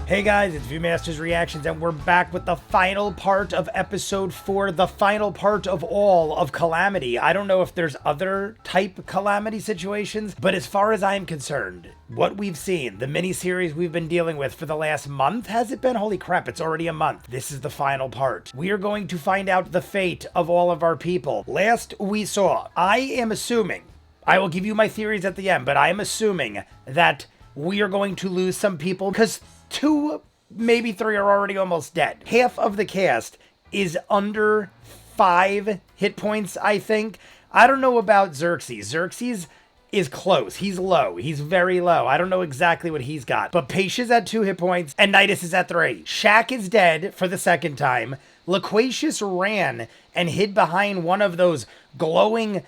Hey guys, it's ViewMasters Reactions, and we're back with the final part of episode 4, the final part of all of Calamity. I don't know if there's other type Calamity situations, but as far as I'm concerned, what we've seen, the mini-series we've been dealing with for the last month, has it been? Holy crap, it's already a month. This is the final part. We are going to find out the fate of all of our people. Last we saw, I am assuming, I will give you my theories at the end, but I am assuming that we are going to lose some people because 2, maybe 3 are already almost dead. Half of the cast is under 5 hit points, I think. I don't know about Xerxes. Xerxes is close. He's low. He's very low. I don't know exactly what he's got. But Paisha's at 2 hit points, and Nidus is at 3. Shaq is dead for the second time. Loquacious ran and hid behind one of those glowing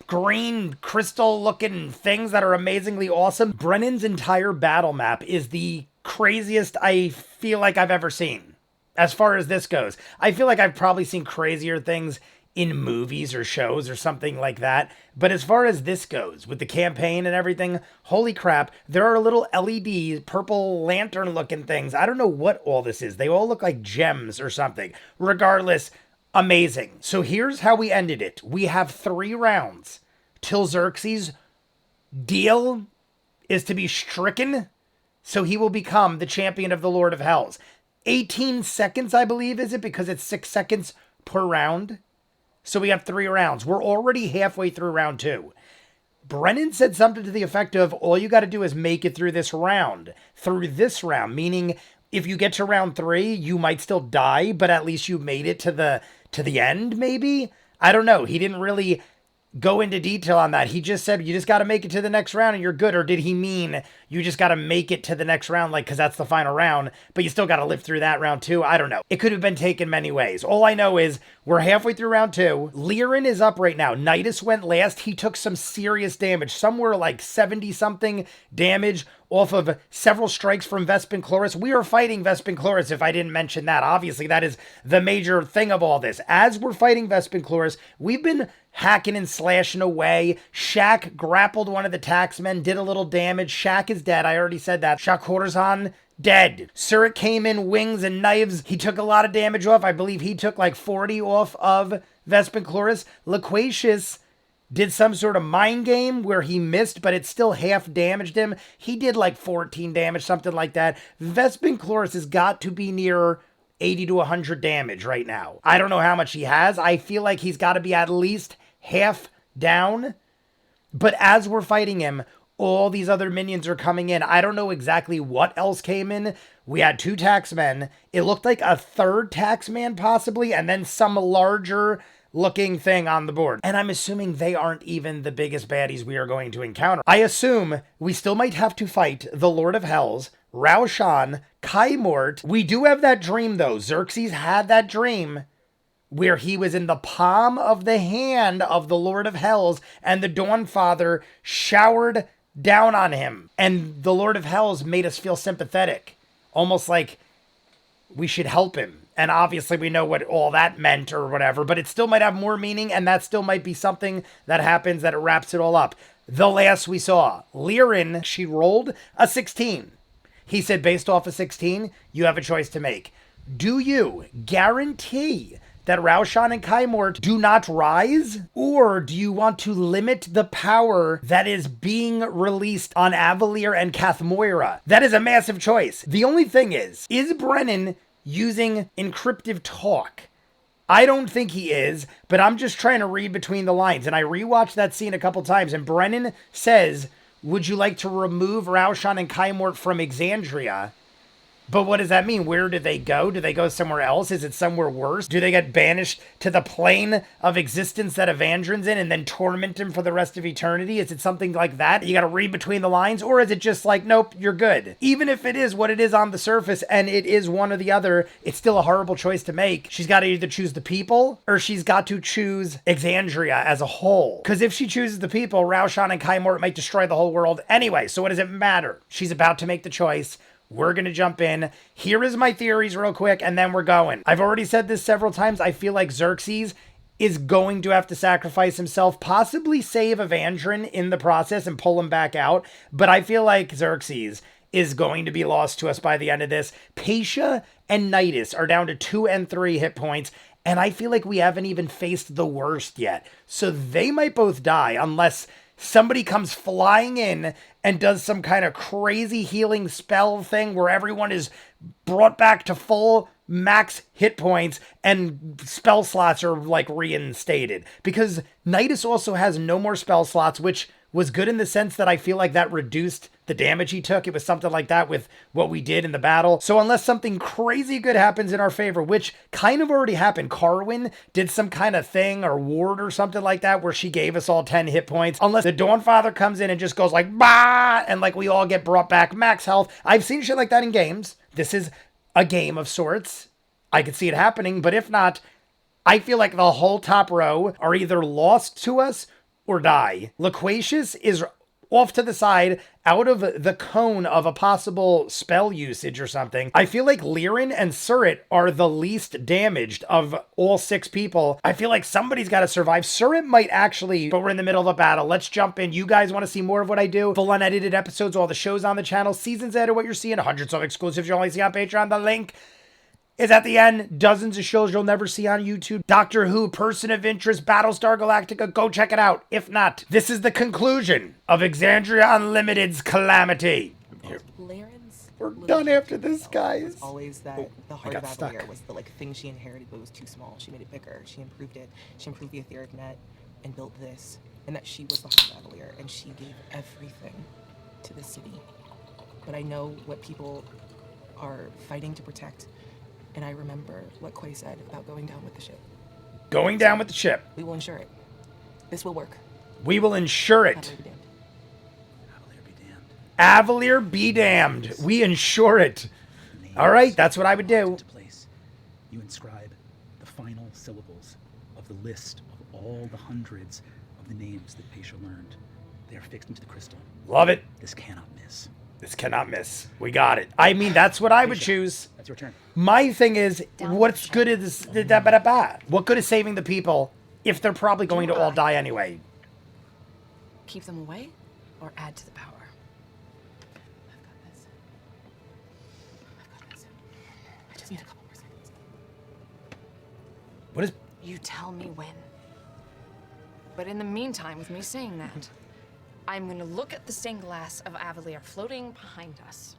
green crystal looking things that are amazingly awesome. Brennan's entire battle map is the craziest I feel like I've ever seen. As far as this goes, I feel like I've probably seen crazier things in movies or shows or something like that. But as far as this goes, with the campaign and everything, holy crap, there are little LED purple lantern looking things. I don't know what all this is. They all look like gems or something. Regardless, amazing. So here's how we ended it. We have 3 rounds till Xerxes' deal is to be stricken, so he will become the champion of the Lord of Hells. 18 seconds, I believe, is it? Because it's 6 seconds per round. So we have 3 rounds. We're already halfway through round 2. Brennan said something to the effect of, all you got to do is make it through this round. Through this round, meaning if you get to round 3, you might still die, but at least you made it to the end, maybe? I don't know. He didn't really go into detail on that. He just said, you just got to make it to the next round and you're good. Or did he mean you just got to make it to the next round, like, because that's the final round, but you still got to live through that round too? I don't know. It could have been taken many ways. All I know is we're halfway through round 2. Lirin is up right now. Nidus went last. He took some serious damage, somewhere like 70 something damage off of several strikes from Vespin Chloris. We are fighting Vespin Chloris, if I didn't mention that. Obviously, that is the major thing of all this. As we're fighting Vespin Chloris, we've been hacking and slashing away. Shaq grappled one of the taxmen, did a little damage. Shaq is dead. I already said that. Shaq Horzan, dead. Surik came in, wings and knives. He took a lot of damage off. I believe he took like 40 off of Vespin Chloris. Loquacious did some sort of mind game where he missed, but it still half damaged him. He did like 14 damage, something like that. Vespin Chloris has got to be near 80 to 100 damage right now. I don't know how much he has. I feel like he's got to be at least half down. But as we're fighting him, all these other minions are coming in. I don't know exactly what else came in. We had 2 taxmen. It looked like a 3rd taxman possibly, and then some larger looking thing on the board. And I'm assuming they aren't even the biggest baddies we are going to encounter. I assume we still might have to fight the Lord of Hells, Raushan, Kaimort. We do have that dream though. Xerxes had that dream where he was in the palm of the hand of the Lord of Hells and the Dawn Father showered down on him. And the Lord of Hells made us feel sympathetic. Almost like we should help him. And obviously we know what all that meant or whatever, but it still might have more meaning, and that still might be something that happens that it wraps it all up. The last we saw, Lirin, she rolled a 16. He said, based off of 16, you have a choice to make. Do you guarantee that Raushan and Kaimort do not rise? Or do you want to limit the power that is being released on Avalir and Kathmoira? That is a massive choice. The only thing is Brennan using encryptive talk? I don't think he is, but I'm just trying to read between the lines. And I rewatched that scene a couple times, and Brennan says, would you like to remove Raushan and Kaimort from Exandria? But what does that mean? Where do they go? Do they go somewhere else? Is it somewhere worse? Do they get banished to the plane of existence that Evandrin's in and then torment him for the rest of eternity? Is it something like that? You got to read between the lines? Or is it just like, nope, you're good? Even if it is what it is on the surface and it is one or the other, it's still a horrible choice to make. She's got to either choose the people or she's got to choose Exandria as a whole. Because if she chooses the people, Raushan and Kaimort might destroy the whole world anyway. So what does it matter? She's about to make the choice. We're going to jump in. Here is my theories real quick, and then we're going. I've already said this several times. I feel like Xerxes is going to have to sacrifice himself, possibly save Evandrin in the process and pull him back out. But I feel like Xerxes is going to be lost to us by the end of this. Patia and Nidus are down to 2 and 3 hit points, and I feel like we haven't even faced the worst yet. So they might both die unless somebody comes flying in and does some kind of crazy healing spell thing where everyone is brought back to full max hit points and spell slots are like reinstated. Because Nidus also has no more spell slots, which was good in the sense that I feel like that reduced the damage he took. It was something like that with what we did in the battle. So unless something crazy good happens in our favor, which kind of already happened, Carwyn did some kind of thing or ward or something like that where she gave us all 10 hit points. Unless the Dawnfather comes in and just goes like, bah, and like we all get brought back max health. I've seen shit like that in games. This is a game of sorts. I could see it happening, but if not, I feel like the whole top row are either lost to us or die. Loquacious is off to the side, out of the cone of a possible spell usage or something. I feel like Lirin and Surrit are the least damaged of all 6 people. I feel like somebody's got to survive. Surrit might actually, but we're in the middle of a battle. Let's jump in. You guys want to see more of what I do? Full unedited episodes, all the shows on the channel, seasons ahead of what you're seeing, hundreds of exclusives you only see on Patreon. The link is at the end. Dozens of shows you'll never see on YouTube. Doctor Who, Person of Interest, Battlestar Galactica. Go check it out. If not, this is the conclusion of Exandria Unlimited's Calamity. We're done after this, guys. Was always that the heart of Avalier was the thing she inherited, but it was too small. She made it bigger. She improved it. She improved the etheric net and built this, and that she was the heart of Avalier, and she gave everything to the city. But I know what people are fighting to protect. And I remember what Quay said about going down with the ship. Going down with the ship. We will ensure it. This will work. We will ensure it. Avalier be damned. Avalier be damned. We ensure it. All right, that's what I would do. You inscribe the final syllables of the list of all the hundreds of the names that Patia learned. They are fixed into the crystal. Love it. This cannot miss. This cannot miss. We got it. I mean, that's what I would choose. That's your turn. My thing is, what's good is what good is saving the people if they're probably going to all die anyway? Keep them away or add to the power? I've got this. I've got this. I just need a couple more seconds. What is... You tell me when. But in the meantime, with me saying that, I'm gonna look at the stained glass of Avalier floating behind us,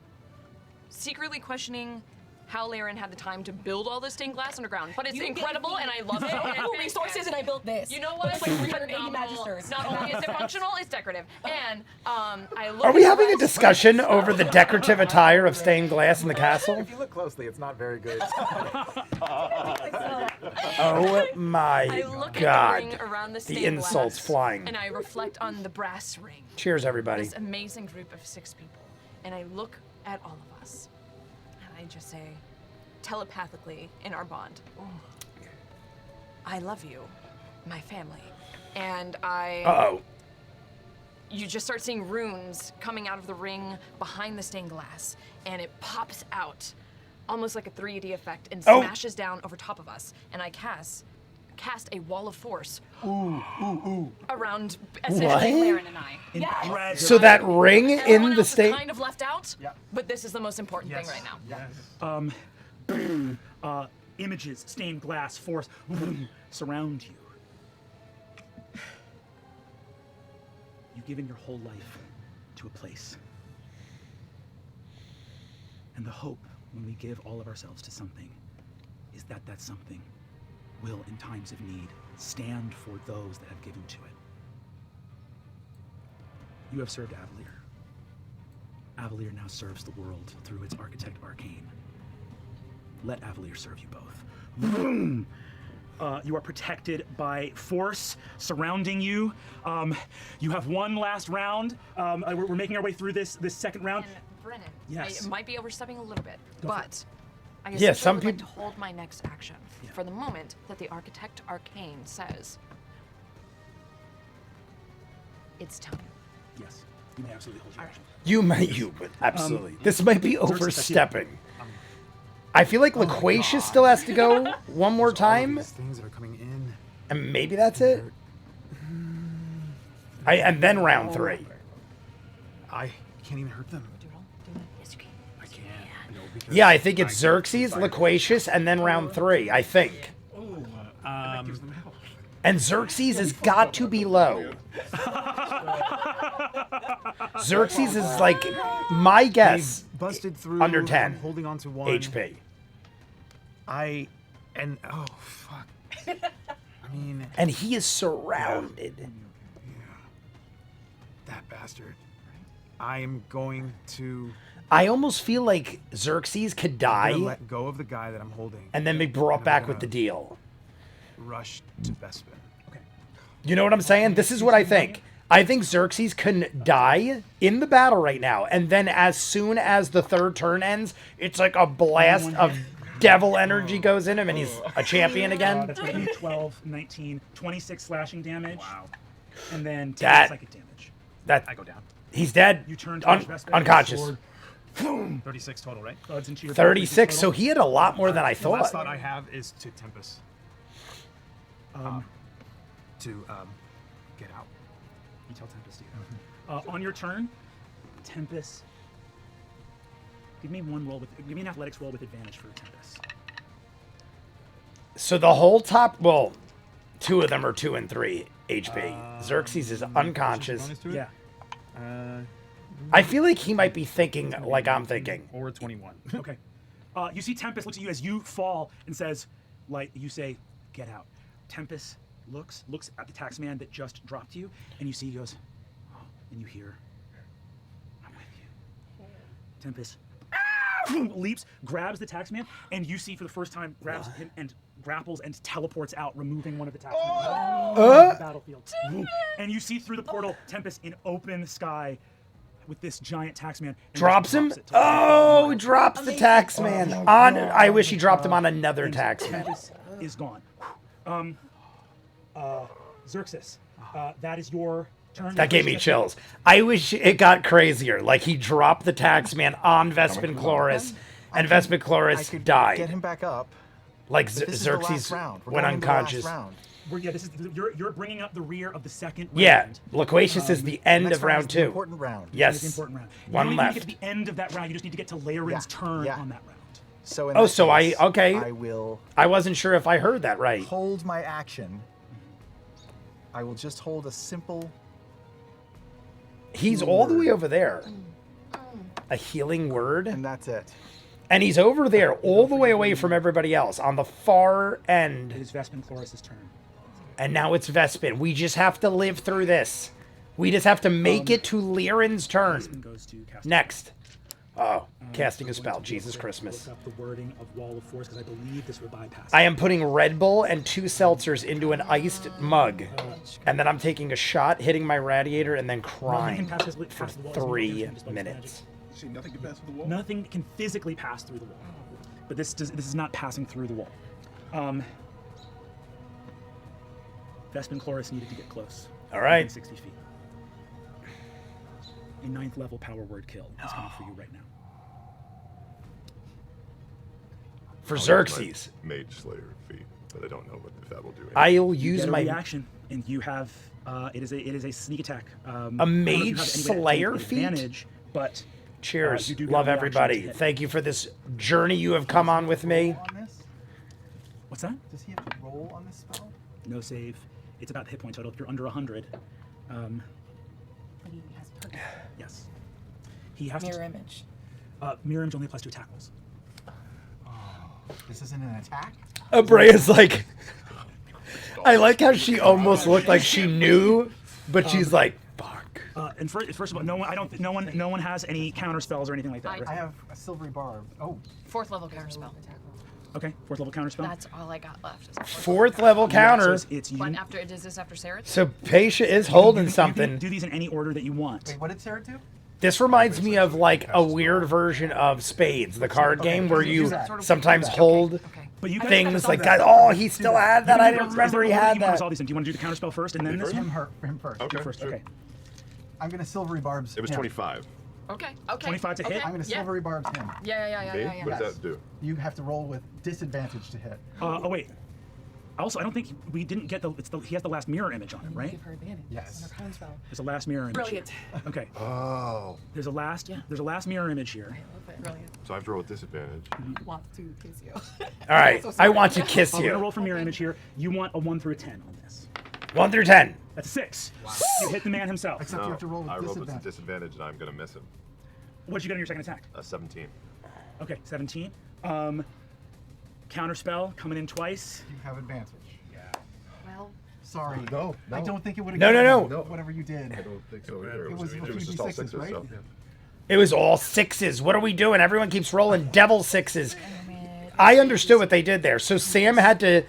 secretly questioning how Lirin had the time to build all this stained glass underground. But it's incredible, and I love it. And resources, and I built this. You know what? It's like 380 magisters. Not only is it functional, it's decorative. And I look. Are we having a discussion over the decorative attire of stained glass in the castle? If you look closely, it's not very good. Oh my I look God. at the ring around the The stained insults glass, flying. and I reflect on the brass ring. Cheers, everybody. This amazing group of 6 people, and I look at all of us, and I just say, telepathically in our bond, I love you, my family, and I. Uh-oh. You just start seeing runes coming out of the ring behind the stained glass, and it pops out, almost like a 3D effect, and smashes down over top of us, and I cast a wall of force around essentially Lirin and I. Yes. So that ring Everyone in the else is state... kind of left out, but this is the most important thing right now. Images, stained glass, force surround you. You've given your whole life to a place. And the hope when we give all of ourselves to something is that that something will, in times of need, stand for those that have given to it. You have served Avalier. Avalier now serves the world through its architect Arcane. Let Avalier serve you both. You are protected by force surrounding you. You have one last round. We're making our way through this second round. And Brennan, Yes. I might be overstepping a little bit, but I Yeah, essentially some would like to people- hold my next action for the moment that the architect Arcane says it's time. Yes, you may absolutely hold your action. But absolutely. This might be overstepping. I feel like Loquacious still has to go one more time, These things that are coming in. and maybe that's it. And then round 3. I can't even hurt them. Do it all. Do it. Yes, because Yeah, I think it's I Xerxes, decided- Loquacious, and then round 3, I think. That gives them help. And Xerxes has got to be low. Xerxes is like, my guess, They've busted through. under 10 I'm holding on to 1 HP. Oh fuck. I mean, And he is surrounded. that bastard. I am going to I almost feel like Xerxes could I'm gonna die let go of the guy that I'm holding. and then be brought And I'm back with the gonna deal. Rush to Bespin. Okay. You know what I'm saying? This is what I think. I think Xerxes can die in the battle right now, and then as soon as the 3rd turn ends, it's like a blast of devil energy goes in him, and he's a champion again. That's going to be 12, 19, 26 slashing damage. Wow. And then 10 That- psychic damage. That I go down. he's dead, You turn towards Vespin, unconscious. sword 36 total, right? thuds into your 36. So total. he had a lot more than I The last thought. thought I have is to Tempest. To get out. You tell Tempest to get out. On your turn, Tempest. Give me an athletics roll with advantage for Tempest. So the whole top, well, 2 of them are 2 and 3 HP. Xerxes is unconscious. Bonus to it? Yeah. I feel like he might be thinking like I'm thinking. Or 21. Okay. You see Tempest looks at you as you fall and says, like, you say, get out. Tempest looks at the taxman that just dropped you, and you see he goes, oh, and you hear, I'm with you. Tempest leaps, grabs the taxman, and you see for the first time, grabs him and grapples and teleports out, removing one of the taxmen from the battlefield. And you see through the portal, Tempest in open sky with this giant taxman. and Drops just him? it to Oh, he drops the taxman. On. I wish he dropped him on another and taxman. Tempest is gone. Xerxes, that is your turn. That gave me chills. I wish it got crazier. Like he dropped the taxman on Vespin Chloris, and Vespin I Chloris could died. get him back up. Like But this is the last Xerxes round. We're went going into the last unconscious. round. Yeah, this is you're bringing up the rear of the second round. Yeah, Loquacious is the end Next of round is the 2. important round. It's the Yes. important round. You One don't even left. get to the end of that round. You just need to get to Laren's turn yeah. on that round. So in Oh, that so case, okay. I will I wasn't sure if I heard that right. hold my action. I will just hold a simple. He's all the way over there. A healing word. And that's it. And he's over there, all the way away from everybody else, on the far It end. is Vespin Chloris' turn. And now it's Vespin. We just have to live through this. We just have to make it to Liren's turn. Vespin goes to cast. Next. Oh, casting a I'm going spell. to Jesus look Christmas. up the wording of Wall of Force because I believe this would bypass. I am putting Red Bull and 2 seltzers into an iced mug. And then I'm taking a shot, hitting my radiator, and then crying Nothing can for pass the wall. It's 3 just by minutes. See, nothing can pass through the wall. Nothing can physically pass through the wall, but this is not passing through the wall. Vespin Chloris needed to get close. All right. Within 60 feet. A 9th level power word kill is coming for you right now. For Xerxes. Mage Slayer feat, but I don't know if that will do anything. I'll You use get a my reaction, and you have it is a sneak attack. I don't A know if you mage have any slayer feat? advantage, but cheers. you do get Love a reaction to everybody. hit. Thank you for this journey you have come on with me. On this? What's that? Does he have to roll on this spell? No save. It's about the hit point total. If you're under 100, But he has perfect yes, he has mirror to. image. Mirror image only applies to attack rolls. This isn't an attack? Abrea's like, I like how she almost looked like she knew, but she's like, fuck. And first of all, no one has any counter spells or anything like that. I right? I have a silvery barb. Oh, 4th level counterspell. Okay, 4th level counter spell. That's all I got left. Is 4th level counter. So it's you. But after is this after Sarah's? So Pasha is holding You something. can do these in any order that you want. wait, what did Sarah do? This reminds me of like a weird version of Spades, the card game where you sometimes hold Okay. But you guys things like that. Oh, he still had that. I didn't remember he had You want to that. solve these things. Do you want to do the counter spell first and then this one? Him first. Okay, First, sure. okay. I'm gonna silvery barbs. It was him. 25. Okay. Okay. 25 to hit? okay. I'm gonna yeah. silvery barbs him. Yeah. Me? Yeah. What does that do? You have to roll with disadvantage to hit. Oh wait. Also, I don't think we didn't get he has the last mirror image on him, right? Give her advantage. Yes. On her pound spell. There's a last mirror image. Brilliant. Okay. Oh. There's a last mirror image here. Love it. Brilliant. So I have to roll with disadvantage. Want to kiss you. All right, I want to kiss I'm gonna you. roll for mirror image here. You want a 1 through a 10 on this. 1 through 10. That's a 6. You hit the man himself. Except you have to roll with I rolled with disadvantage. disadvantage and I'm gonna miss him. What did you get on your second attack? 17. Okay, 17. Counter spell coming in twice. You have advantage. Well, Sorry. No, I no. don't think it would have No. Whatever you did. I don't think so either. It was It was just all 3d6s, sixes, right? so. It was all 6s. What are we doing? Everyone keeps rolling devil 6s. I understood what they did there. So Sam had to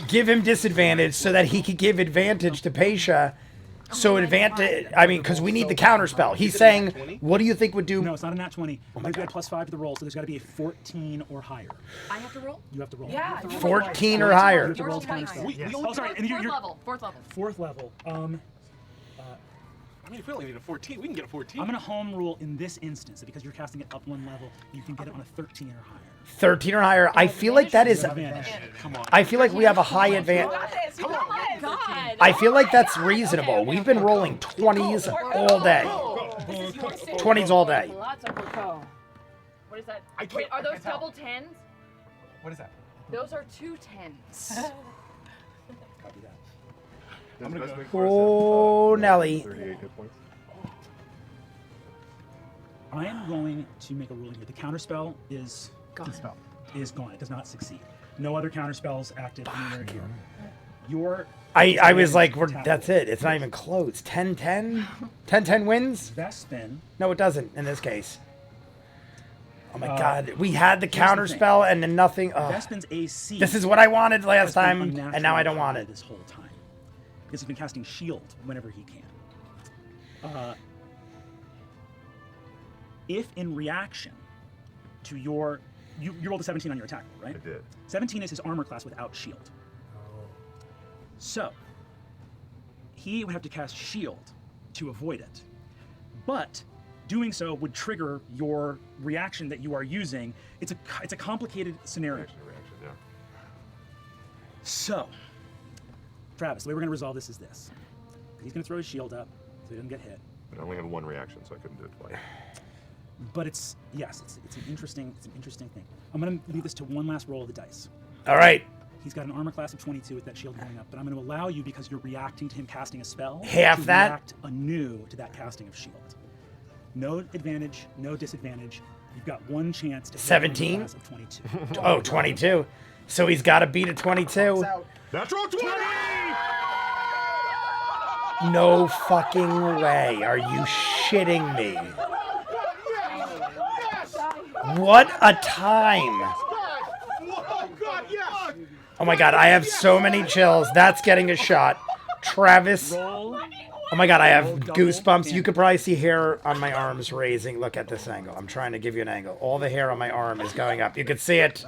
give him disadvantage so that he could give advantage to Pesha. So advantage, I mean, because we need the counter spell. He's saying, what do you think would do? No, it's not a nat 20. You got +5 to the roll, so there's got to be a 14 or higher. I have to roll? You have to roll. Yeah. 14 or You higher. have to roll Yours is counter higher. spell. Oh, sorry. And Fourth you're level. Fourth level. fourth level. I mean, if we only need a 14, we can get a 14. I'm gonna home rule in this instance that because you're casting it up 1 level, you can get it on a 13 or higher. 13 or higher. I feel like that is. Advantage. Come on. I feel like we have a high advantage. you got this. God. I feel like that's reasonable. We've been rolling 20s all day. 20s all day. Lots of cocoa. What is that? I can't- Wait, are I those can't tell. double 10s? What is that? Those are 2 10s. Copy that. I'm gonna go. Oh, Nelly. 38 hit points. I am going to make a ruling here. The counter spell is Spell. gone. It does not succeed. No other counter spells active anywhere here. Your I was like, that's it. It's not even close. 10-10? 10-10 wins? Vespin. No, it doesn't in this case. Oh my God. We had the the counter thing. spell and then nothing. Oh. Vespin's AC. This is what I wanted last has been time, and now I unnaturally don't want high it. this whole time because he's been casting shield whenever he can. If in reaction to your you rolled a 17 on your attack, right? I did. 17 is his armor class without shield. So he would have to cast shield to avoid it, but doing so would trigger your reaction that you are using. It's a complicated scenario. Reaction, yeah. So, Travis, the way we're going to resolve this is this. He's going to throw his shield up so he doesn't get hit. But I only have 1 reaction, so I couldn't do it twice. But it's an interesting thing. I'm going to leave this to one last roll of the dice. All right. He's got an armor class of 22 with that shield going up, but I'm going to allow you, because you're reacting to him casting a spell, Half to that? react anew to that casting of shield. No advantage, no disadvantage. You've got 1 chance to hit an armor 17? class of 22. Oh, 22. So he's got to beat a 22. Natural 20! No fucking way. Are you shitting me? What a time. Oh my God, I have so many chills. That's getting a shot. Travis. Roll. Oh my God, I have goosebumps. You could probably see hair on my arms raising. Look at this angle. I'm trying to give you an angle. All the hair on my arm is going up. You can see it.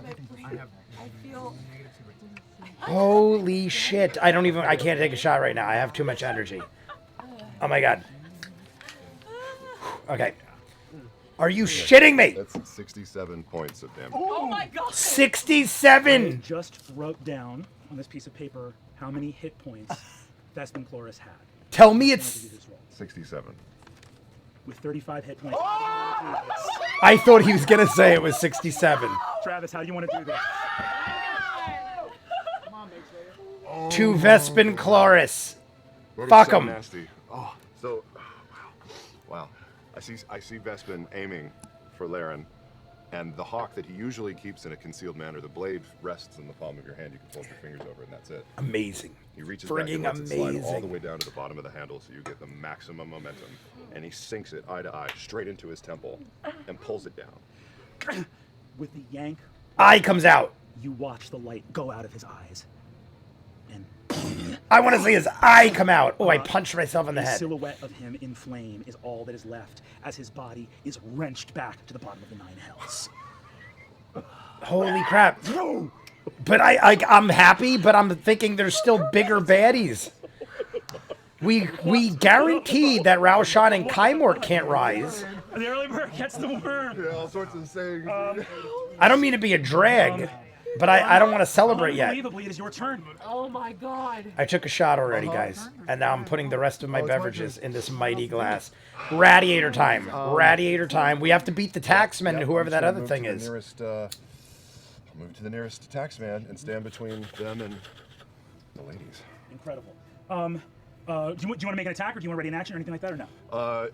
Holy shit. I can't take a shot right now. I have too much energy. Oh my God. Okay. Are you shitting me? That's 67 points of damage. Oh my God. 67. Just wrote down on this piece of paper how many hit points Vespin Chloris had. Tell me I'm it's... gonna do this roll. 67. With 35 hit points. I thought he was going to say it was 67. Travis, how do you want to do this? To Vespin Chloris. Lord, Fuck it's so 'em. nasty. Oh, so wow. I see Vespin aiming for Laren, and the hawk that he usually keeps in a concealed manner, the blade rests in the palm of your hand. You can fold your fingers over it, and that's it. Amazing. He reaches back and Frigging lets it slide all amazing. the way down to the bottom of the handle, so you get the maximum momentum, and he sinks it eye to eye straight into his temple and pulls it down. With the yank, Eye comes out. you watch the light go out of his eyes. And I want to see his eye come out. Oh, I punched myself in the the head. silhouette of him in flame is all that is left as his body is wrenched back to the bottom of the 9 hells. Holy crap. But I'm happy, but I'm thinking there's still bigger baddies. We guaranteed that Raushan and Kaimort can't rise. The early bird gets the worm. Yeah, all sorts of sayings. I don't mean to be a drag, But I don't want to celebrate yet. Unbelievably, it is your turn. Oh my god. I took a shot already, guys. And now I'm putting the rest of my beverages in this mighty glass. Radiator time. Radiator time. We have to beat the taxman, whoever that other thing is. I'll move to the nearest taxman and stand between them and the ladies. Incredible. Do you want to make an attack, or do you want to ready an action, or anything like that, or no?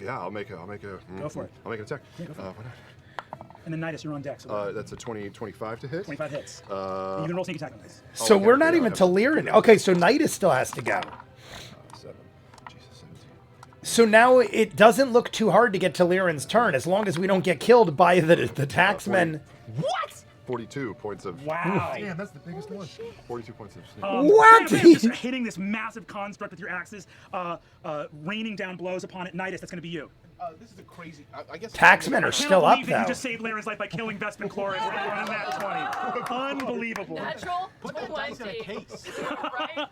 Yeah, I'll make a. Go for it. I'll make an attack. Yeah, go for it. Why not? And then Nidus, you're on deck. So That's a 25 to hit. 25 hits. You can roll sneak attack on this. So okay, we're not yeah, even okay. Tal'dorei. Okay, so Nidus still has to go. 7. Jesus, 17. So now it doesn't look too hard to get Tal'dorei's turn, as long as we don't get killed by the taxmen. What? 42 points of. Wow. Damn, that's the biggest one. 42 points of sneak. What? Just hitting this massive construct with your axes, raining down blows upon it. Nidus, that's going to be you. This is a crazy. I guess. Taxmen are still up, Cannot believe that though. you just saved Laren's life by killing Vespin Chloris on that 20. Unbelievable. Natural Put that dice in a 20. case. Right?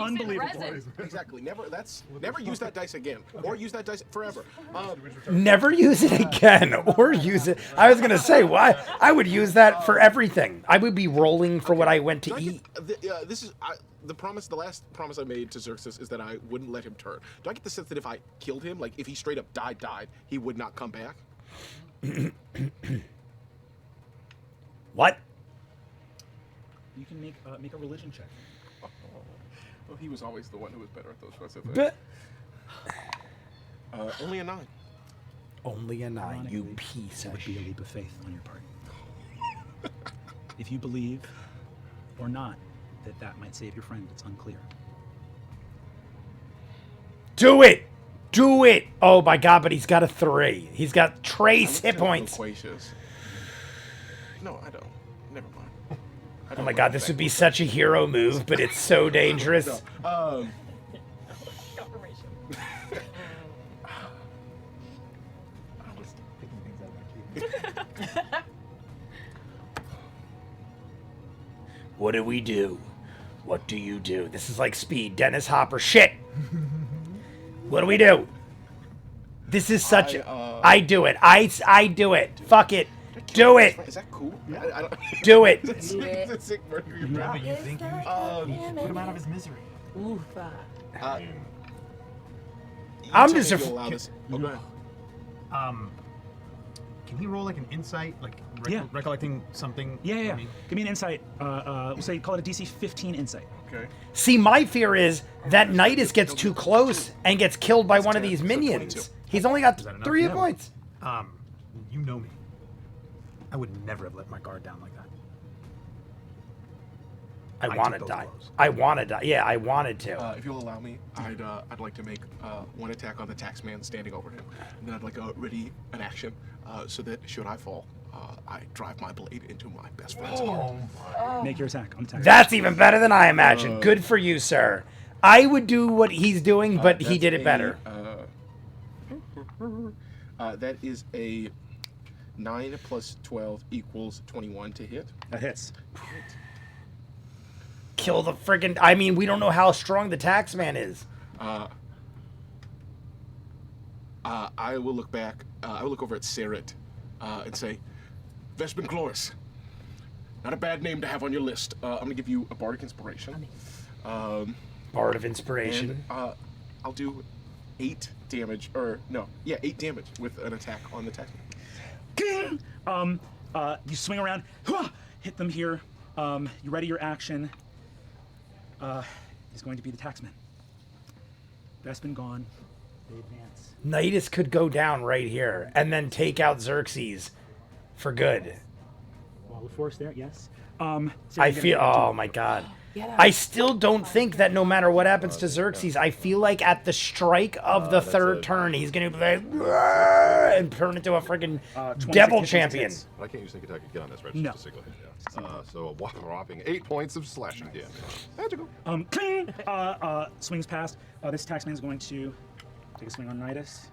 Unbelievable. Resin. Exactly. Never use that dice again, or use that dice forever. Never use it again, or use it. I was gonna say, why? I would use that for everything. I would be rolling for what I went to eat. This is the promise. The last promise I made to Xerxes is that I wouldn't let him turn. Do I get the sense that if I killed him, like if he straight up died, he would not come back? What? You can make a religion check. Well, he was always the one who was better at those sorts of things. But Only a 9. only a 9, you Ironically, piece it of would be a shit. leap of faith on your part. If you believe or not that might save your friend, it's unclear. Do it! Do it! Oh my god, but he's got a 3. He's got trace hit points. Loquacious. No, I don't. Never mind. I Oh don't my like god, this that. would be such a hero move, but it's so dangerous. No. Confirmation. I was picking things out of my key. What do we do? What do you do? This is like Speed, Dennis Hopper. Shit! What do we do? This is such I do it. I do it. Fuck it. Do it. Is that cool? I don't. Do it. That's sick. That's sick. Murder your Yeah, friend. but you think you should put him out of his misery. I'm Tell just me a if you'll allow this. Oh, go ahead. Can he roll like an insight, like Yeah. recollecting something? Yeah. for me? Give me an insight. We'll say call it a DC 15 insight. Okay. See, my fear is that Nidus gets too close and gets killed by one of 10, these so minions. 22. He's only got that enough? 3 hit Yeah. points. You know me. I would never have let my guard down like that. I I want to took those die. blows. I want to die. Yeah, I wanted to. If you'll allow me, I'd like to make one attack on the taxman standing over him, and then I'd like ready an action so that should I fall, I drive my blade into my best friend's heart. Make your attack on the attack. That's even better than I imagined. Good for you, sir. I would do what he's doing, but he That's did it better. That is a 9 plus 12 equals 21 to hit. That hits. Kill the friggin'. I mean, we don't know how strong the taxman is. I will look back. I will look over at Sarit and say, Vespin Chloris. Not a bad name to have on your list. I'm gonna give you a bardic inspiration. Bard of inspiration. And I'll do 8 damage, or no, yeah, 8 damage with an attack on the taxman. You swing around, hit them here. You ready your action. Is going to be the taxman. Vespin gone. They advance. Nidus could go down right here and then take out Xerxes for good. Wall of force there, yes. So I you're feel. gonna- Oh my god. I still don't think that no matter what happens to Xerxes, I feel like at the strike of the third turn, he's gonna be like, "Rrrr," and turn into a freaking 26 devil hits, champion. hits. I can't use sneak attack again on this, right? No. Just a single hit. Yeah. So a whopping 8 points of slashing damage. Magical. Cling! Swings past. This taxman is going to take a swing on Nidus.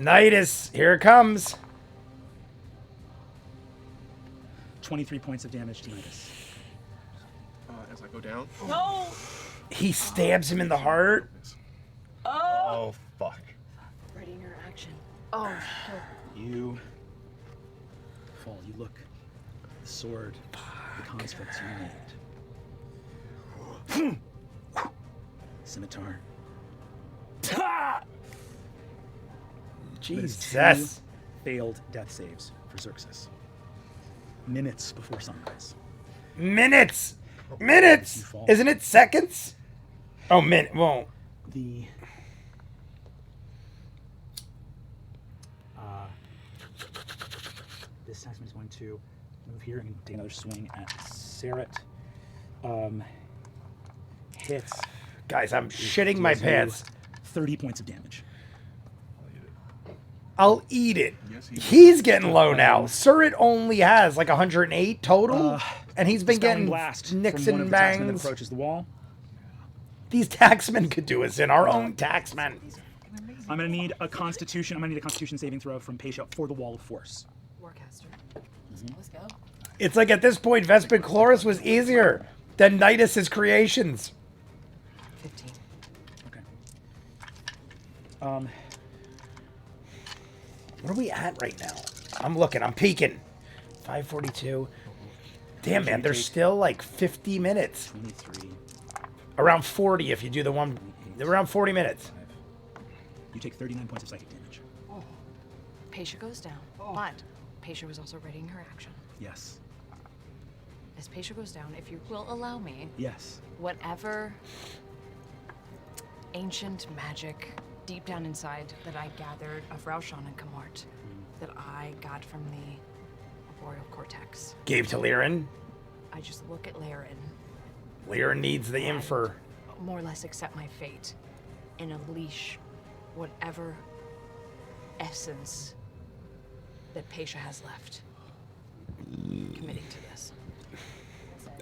Nidus, here it comes. 23 points of damage to Nidus. As I go down. No! He stabs him in the heart. Oh, fuck. Ready your action. Oh, You fall. You look. The sword, the constructs you made. Scimitar. Jesus. Failed death saves for Xerxes. Minutes before sunrise. Minutes. Minutes. fall. Isn't it seconds? Oh, Well, The this taxman is going to move here and take another swing at Saret. Hits. guys, I'm shitting my Deals you pants. 30 points of damage. I'll eat it. Yes, he He's getting low now. Surrit only has like 108 total, and he's been Spelling getting blast nicks from one and of the taxmen that bangs. approaches the wall. These taxmen could do us in. Our own taxmen. I'm gonna need a Constitution. I'm gonna need a Constitution saving throw from Paisha for the Wall of Force. Warcaster. Mm-hmm. Let's go. It's like at this point, Vespid Chloris was easier than Nidus's creations. 15. Okay. What are we at right now? I'm looking. I'm peeking. 5:42. Damn, man. There's still like 50 minutes. 23. Around 40 if you do the one. Around 40 minutes. You take 39 points of psychic damage. Paisha goes down, but Paisha was also readying her action. Yes. As Paisha goes down, if you will allow me, Yes. whatever ancient magic deep down inside that I gathered of Raushan and Kamart, that I got from the arboreal cortex, Gave to Liren. I just look at Laren, Liren needs the infer. more or less accept my fate, and unleash whatever essence that Paisha has left, committing to this.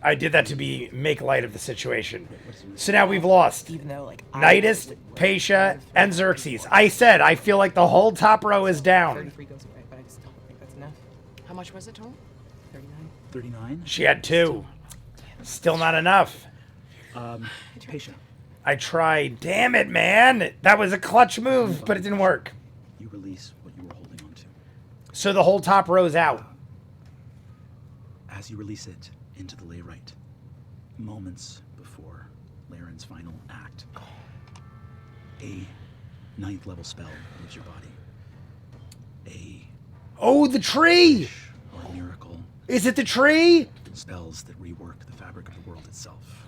I did that to make light of the situation. So now we've lost Even though, like, Nidus, Paisha, and Xerxes. I said I feel like the whole top row is down. 33 goes away, but I just don't think that's enough. How much was it total? 39. 39. She had 2. Still not enough. Paisha, I tried. Damn it, man. That was a clutch move, but it didn't work. you release what you were holding on to. So the whole top row's out. As you release it into the lay right, moments before Laren's final act, a 9th level spell leaves your body. Oh, the tree! Or a miracle. Is it the tree? Spells that rework the fabric of the world itself.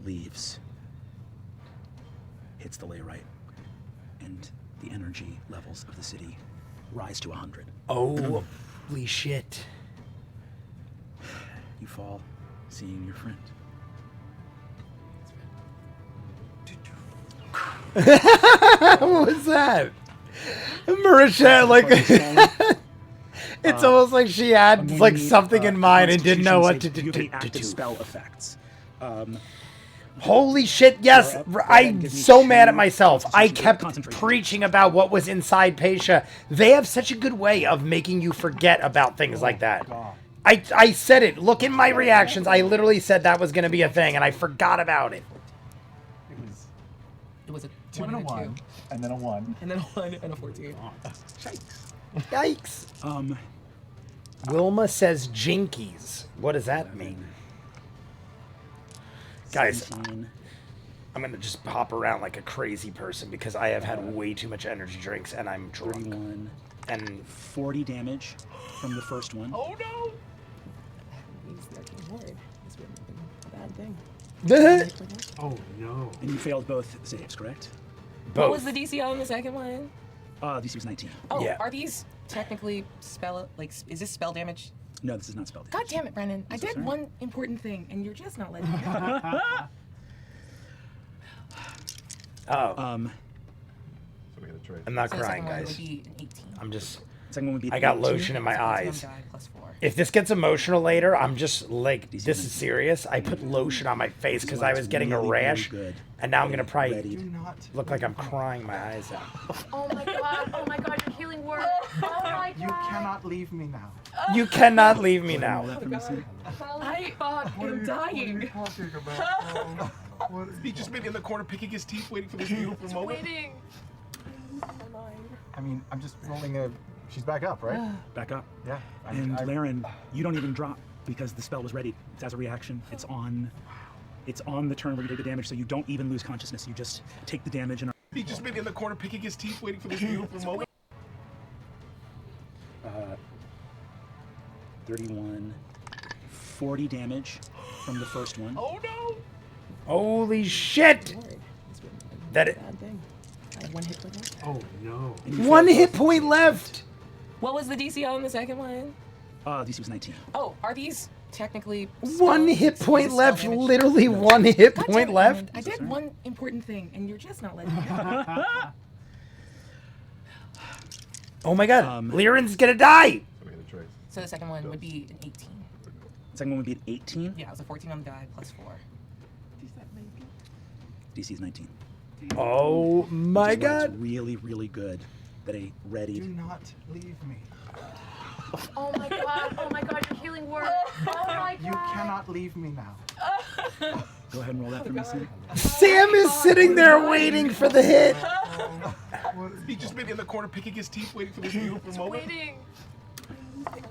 Leaves. Hits the lay right. And the energy levels of the city rise to 100. Oh, holy shit. You fall, seeing your friend. What was that? Marisha, like, it's almost like she had I'm like gonna need, something in mind and didn't know what to Constitution save. You do. have the active spell effects. Holy shit, yes. Go up, I'm give me so mad at 2 myself. I Constitution kept concentration. preaching about what was inside Paisha. They have such a good way of making you forget about things like that. I said it. Look in my reactions. I literally said that was going to be a thing, and I forgot about it. It was a 2 1 and a and a 1, 2. and then a 1. And then a 1 and a 14. Yikes. Wilma says jinkies. What does that mean? Guys, 17. I'm going to just hop around like a crazy person because I have had way too much energy drinks and I'm drunk. 31. And 40 damage from the first one. Oh no! Means the arcane horde. This would have been a bad thing. Oh no. And you failed both saves, correct? What was both. the DC on the second one? DC was 19. Oh, Yeah. are these technically spell, like, is this spell damage? No, this is not spell damage. God damn it, Brennan. I so did sorry. one important thing, and you're just not letting me do it. Oh, So we had a trade. I'm not So the crying, second one guys. would be an 18. I'm just, Second one would be I got 18. lotion in my So it's eyes. one die plus 4. If this gets emotional later, I'm just like, DC this is 19. serious. I put lotion on my face because I It's was getting a really, rash, really good. and now I'm going to probably Ready. Do not. look like I'm crying my eyes out. Oh my god, your healing word. Oh my god. You cannot leave me now. You cannot leave me Roll now. that for me, Sam. I am dying. Talking about? What He just been in the corner picking his teeth, waiting for this beautiful moment. Waiting. I mean, I'm just rolling a She's back up, right? Back up. Yeah. And Laren, you don't even drop because the spell was ready. It's as a reaction. It's on the turn where you take the damage, so you don't even lose consciousness. You just take the damage and He just been in the corner picking his teeth, waiting for this beautiful moment. 31, 40 damage from the first one. Oh no! Holy shit! That it, Bad thing. I have 1 hit point left. Oh no. And you one failed hit both. point left. What was the DC on the second one? DC was 19. Oh, are these technically One spell- hit point is this left. spell damage? Literally one hit God point damn it, left. Hammond. I did one important thing, and you're just not letting me know. Oh my god. Liren's gonna die. Somebody hit a trace. So the second one would be an 18. Second one would be an 18. Yeah, it was a 14 on the die plus 4. DC is 19. Oh my Which is why god. It's really, really good that a Do ready. not leave me. Oh my god, you're healing word. Oh my god. You cannot leave me now. Go ahead and roll that for me, Sam. Sam is sitting there waiting for the hit. He just been in the corner picking his teeth, waiting for this beautiful moment. Waiting.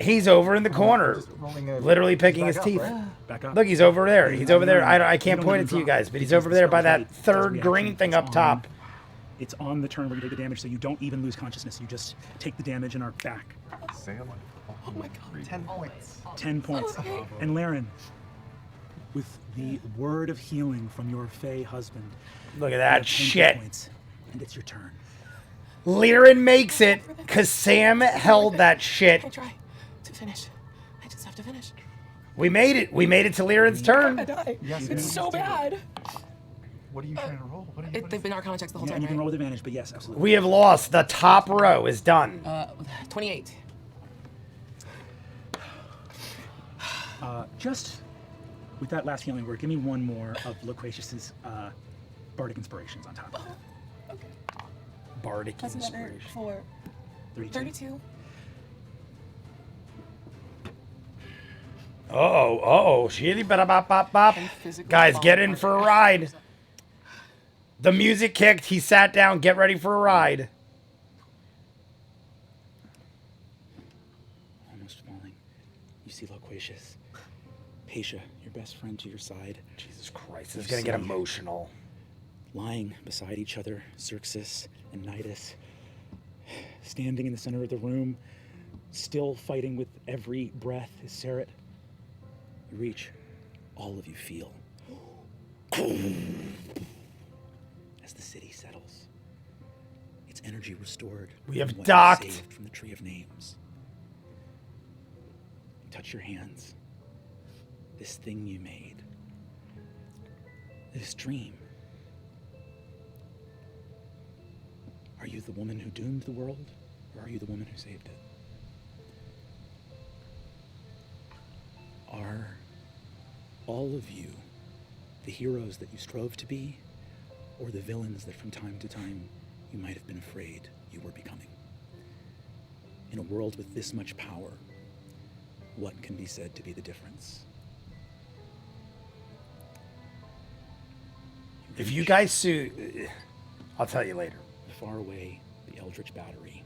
He's over in the corner, Just rolling a- literally picking back his up, teeth. right? Back up. Look, he's over there. He's over there. I can't You don't point it even to you drop guys, but he's because over the there by spell is ready. that It's as a third reaction. green thing It's up on- top. It's on the turn where you take the damage, so you don't even lose consciousness. You just take the damage and are back. Sam. Oh my god. 10 points. 10 points. Okay. And Laren, with the word of healing from your Fey husband, Look at you that have 10 shit. points, and it's your turn. Liren makes it because Sam held that I shit. try to finish. I just have to finish. We made it. We made it to Liren's I turn. die. Yes, It's so bad. What are you trying to roll? What are you? They've been Arcana checks the whole Yeah, time, and you can roll right? with advantage, but yes, absolutely. We have lost. The top row is done. 28. Just with that last healing word, give me one more of Loquacious's bardic inspirations on top of it. Bardic That's another inspiration. 4. 32. 32. Uh-oh. Shitty bada bop bop bop. And physical Guys, get fall in apart. for a ride. The music kicked. He sat down. Get ready for a ride. Almost falling. You see Loquacious. Pasha, your best friend to your side. Jesus Christ. This is going to get emotional. Lying beside each other, Xerxes and Nidus, standing in the center of the room, still fighting with every breath, is Saret. You reach, all of you feel as the city settles, its energy restored. We have from what you docked. saved from the Tree of Names. Touch your hands. This thing you made, this dream. Are you the woman who doomed the world, or are you the woman who saved it? Are all of you the heroes that you strove to be, or the villains that from time to time you might have been afraid you were becoming? In a world with this much power, what can be said to be the difference? If you guys sue... I'll tell you later. Far away, the Eldritch Battery,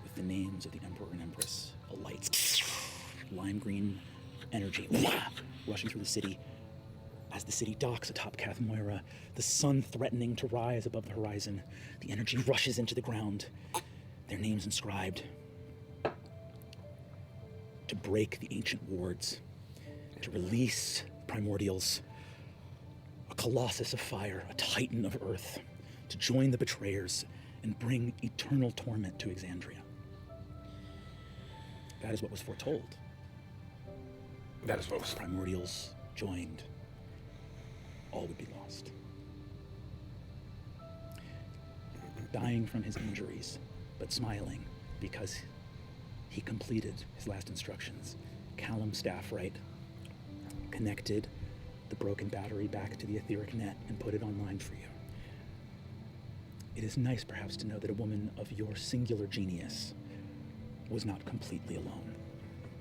with the names of the Emperor and Empress, a light, lime green energy rushing through the city. As the city docks atop Kath Moira, the sun threatening to rise above the horizon, the energy rushes into the ground, their names inscribed. To break the ancient wards, to release primordials, a colossus of fire, a titan of earth, to join the betrayers and bring eternal torment to Exandria. That is what was foretold. That is what was... Primordials joined, all would be lost. Dying from his injuries, but smiling because he completed his last instructions. Callum Staffright connected the broken battery back to the etheric net and put it online for you. It is nice, perhaps, to know that a woman of your singular genius was not completely alone.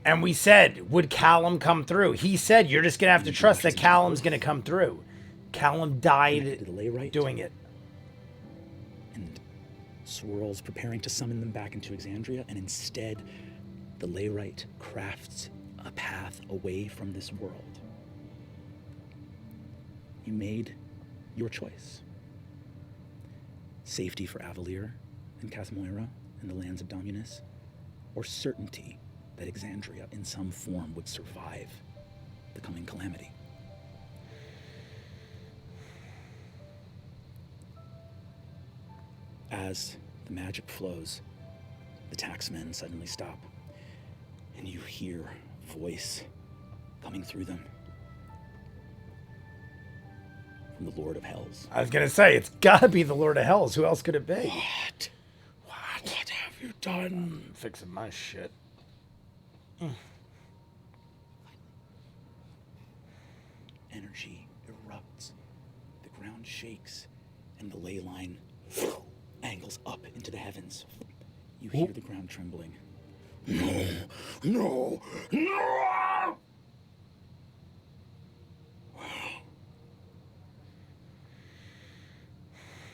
And we said, would Callum come through? He said, you're just going to have to trust that Callum's going to come through. Callum died Connected the Layrite doing it. and swirls, preparing to summon them back into Exandria, and instead, the Layrite crafts a path away from this world. You made your choice. Safety for Avalier and Kathmoira and the lands of Dominus, or certainty that Exandria in some form would survive the coming calamity. As the magic flows, the taxmen suddenly stop, and you hear a voice coming through them from the Lord of Hells. I was gonna say, it's gotta be the Lord of Hells. Who else could it be? What have you done? Fixing my shit. Energy erupts, the ground shakes, and the ley line angles up into the heavens. You hear the ground trembling. No, no, no!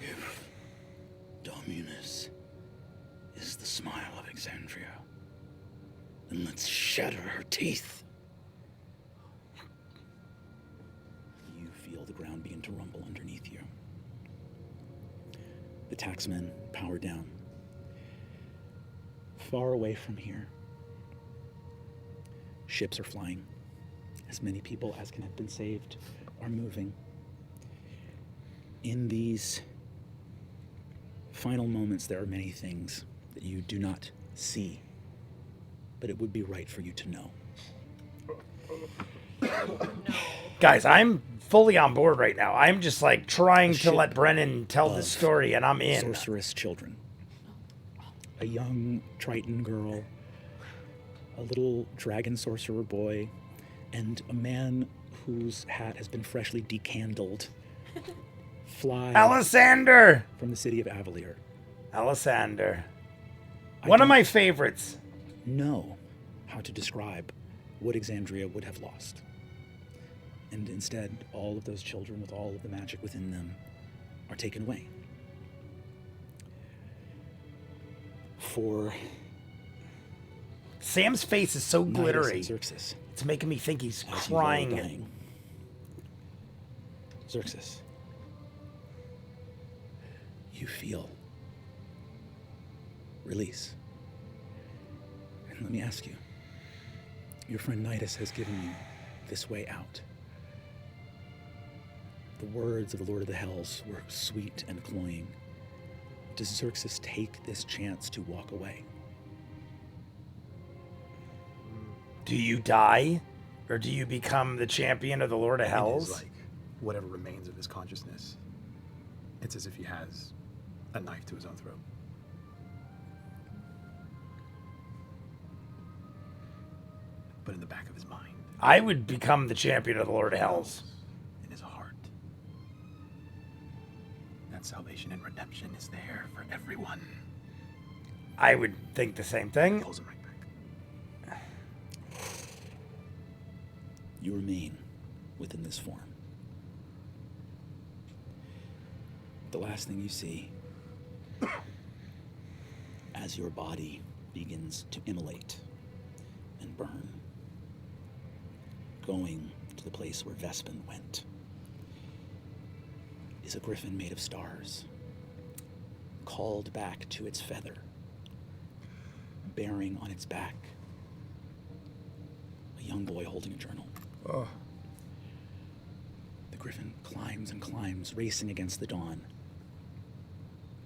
If Dominus is the smile of Exandria, then let's shatter her teeth. You feel the ground begin to rumble underneath you. The taxmen power down. Far away from here, ships are flying. As many people as can have been saved are moving. In these final moments, there are many things that you do not see, but it would be right for you to know. Guys, I'm fully on board right now. I'm just like trying to let Brennan tell the story, and I'm in. Sorceress children. A young Triton girl, a little dragon sorcerer boy, and a man whose hat has been freshly decandled fly Alisander! from the city of Avalier. Alisander. One of my favorites. Know how to describe what Exandria would have lost. And instead, all of those children with all of the magic within them are taken away. For Sam's face is so Nidus glittery. and Xerxes, It's making me think he's as you are crying. dying. Xerxes, you feel release. And let me ask you, your friend Nidus has given you this way out. The words of the Lord of the Hells were sweet and cloying. Does Xerxes take this chance to walk away? Do you die? Or do you become the champion of the Lord of In his, Hells? like, whatever remains of his consciousness, it's as if he has a knife to his own throat. But in the back of his mind, I would become the champion of the Lord of Hells. in his heart, that salvation and redemption is there for everyone. I would think the same thing. Pulls him right back. You remain within this form. The last thing you see as your body begins to immolate and burn, going to the place where Vespin went, is a griffin made of stars, called back to its feather, bearing on its back a young boy holding a journal. Oh. The griffin climbs and climbs, racing against the dawn.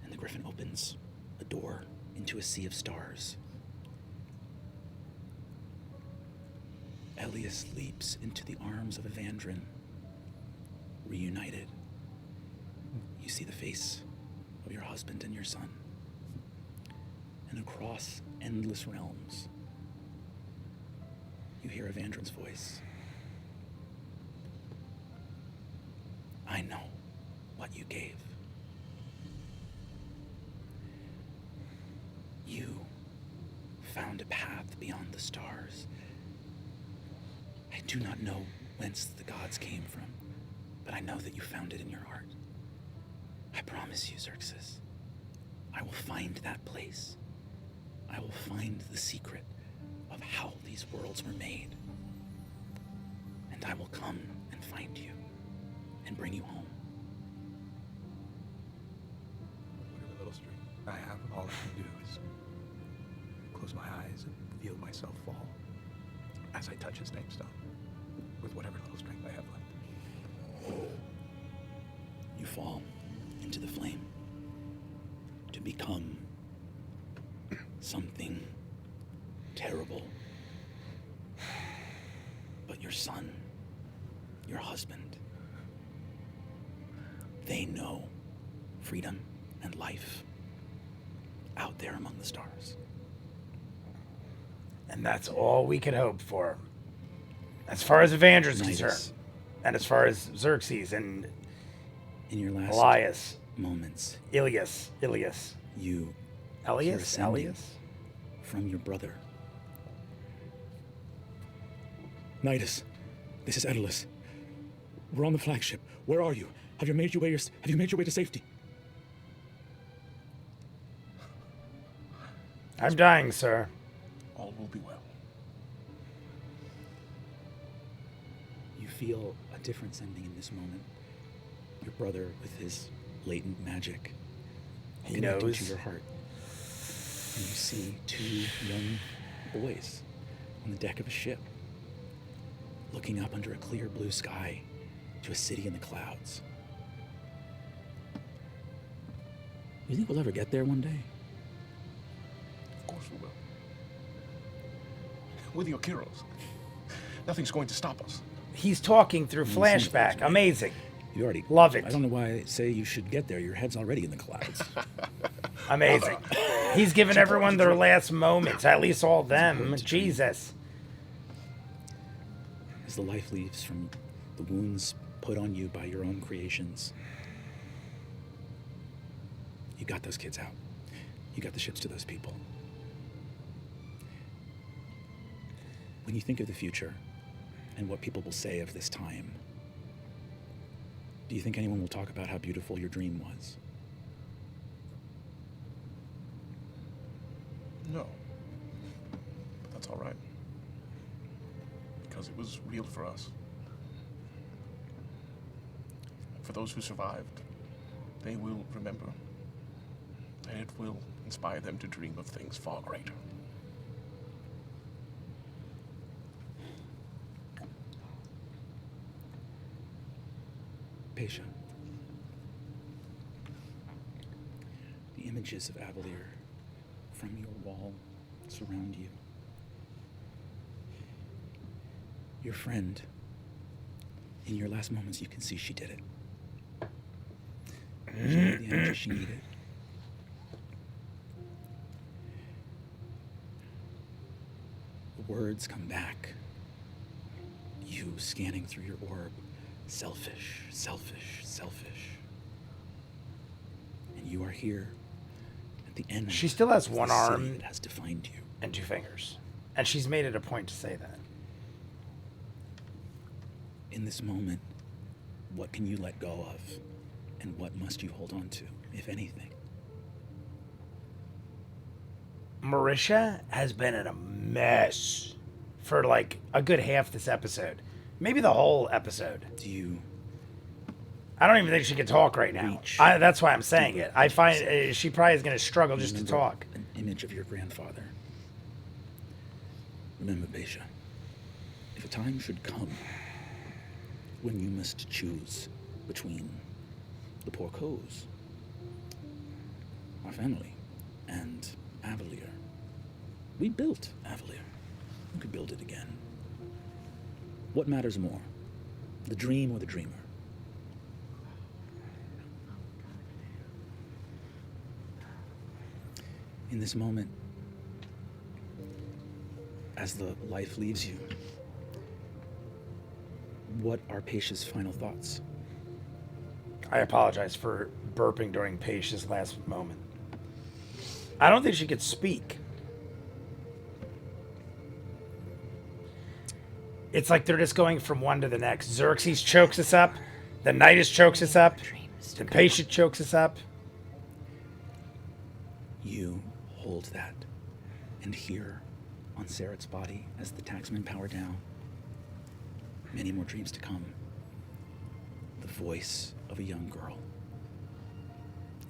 And the griffin opens a door into a sea of stars. Elias leaps into the arms of Evandrin. Reunited, you see the face of your husband and your son. And across endless realms, you hear Evandrin's voice. I know what you gave. You found a path beyond the stars. I do not know whence the gods came from, but I know that you found it in your heart. I promise you, Xerxes, I will find that place. I will find the secret of how these worlds were made. And I will come and find you and bring you home. Whatever little strength I have, all I can do is close my eyes and feel myself fall as I touch his namestone with whatever little strength I have left. You fall into the flame to become something terrible. But your son, your husband, they know freedom and life out there among the stars. And that's all we could hope for. As far as Evandra's Midas, concerned. And as far as Xerxes and in your last Elias. moments, Ilias. you Elias? ascending Elias? from your brother. Nidus, this is Edalus. We're on the flagship. Where are you? Have you made your way to safety? I'm dying, sir. All will be well. You feel a difference ending in this moment. Your brother with his latent magic He connecting knows. to your heart. And you see two young boys on the deck of a ship, looking up under a clear blue sky to a city in the clouds. You think we'll ever get there one day? Of course we will. With your Kiros, nothing's going to stop us. He's talking through flashback. Amazing. You already Love it. I don't know why I say you should get there. Your head's already in the clouds. Amazing. He's giving everyone their last moments, at least all them. Jesus. As the life leaves from the wounds put on you by your own creations, you got those kids out. You got the ships to those people. When you think of the future and what people will say of this time, do you think anyone will talk about how beautiful your dream was? No. But that's all right. Because it was real for us. For those who survived, they will remember. And it will inspire them to dream of things far greater. Patience. The images of Avalier from your wall surround you. Your friend, in your last moments, you can see she did it. She had the energy she needed. The words come back. You scanning through your orb. Selfish, selfish, selfish. And you are here at the end. She still has of one the city arm that has defined you. and 2 fingers. And she's made it a point to say that. In this moment, what can you let go of? And what must you hold on to, if anything? Marisha has been in a mess for like a good half this episode. Maybe the whole episode. Do you I don't even think she can talk right now. That's why I'm saying it. I find she probably is going to struggle just to remember talk. an image of your grandfather? Remember, Beisha, if a time should come when you must choose between the Porcos, our family, and Avalier, we built Avalier. We could build it again. What matters more, the dream or the dreamer? In this moment, as the life leaves you, what are Paisha's final thoughts? I apologize for burping during Paisha's last moment. I don't think she could speak. It's like they're just going from one to the next. Xerxes chokes us up. The Nidus chokes us up. The Paisha chokes us up. You hold that and hear on Saret's body as the taxmen power down, many more dreams to come, the voice of a young girl.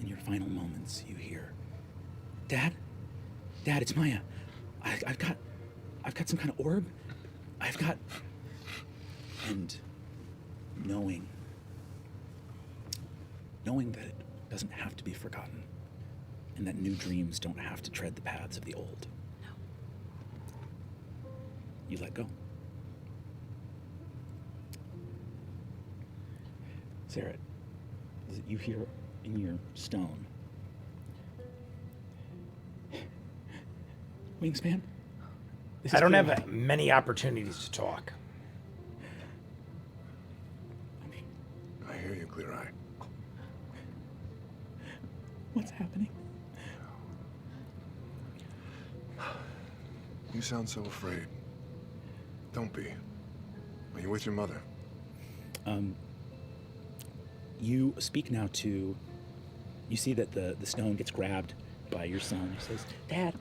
In your final moments, you hear, Dad? Dad, it's Maya. I've got some kind of orb. And knowing that it doesn't have to be forgotten, and that new dreams don't have to tread the paths of the old. No. You let go. Sarah, you hear in your stone, Wingspan? I don't have many opportunities to talk. I hear you, Clear Eye. What's happening? You sound so afraid. Don't be. Are you with your mother? You speak now to... You see that the stone gets grabbed by your son. He says, Dad,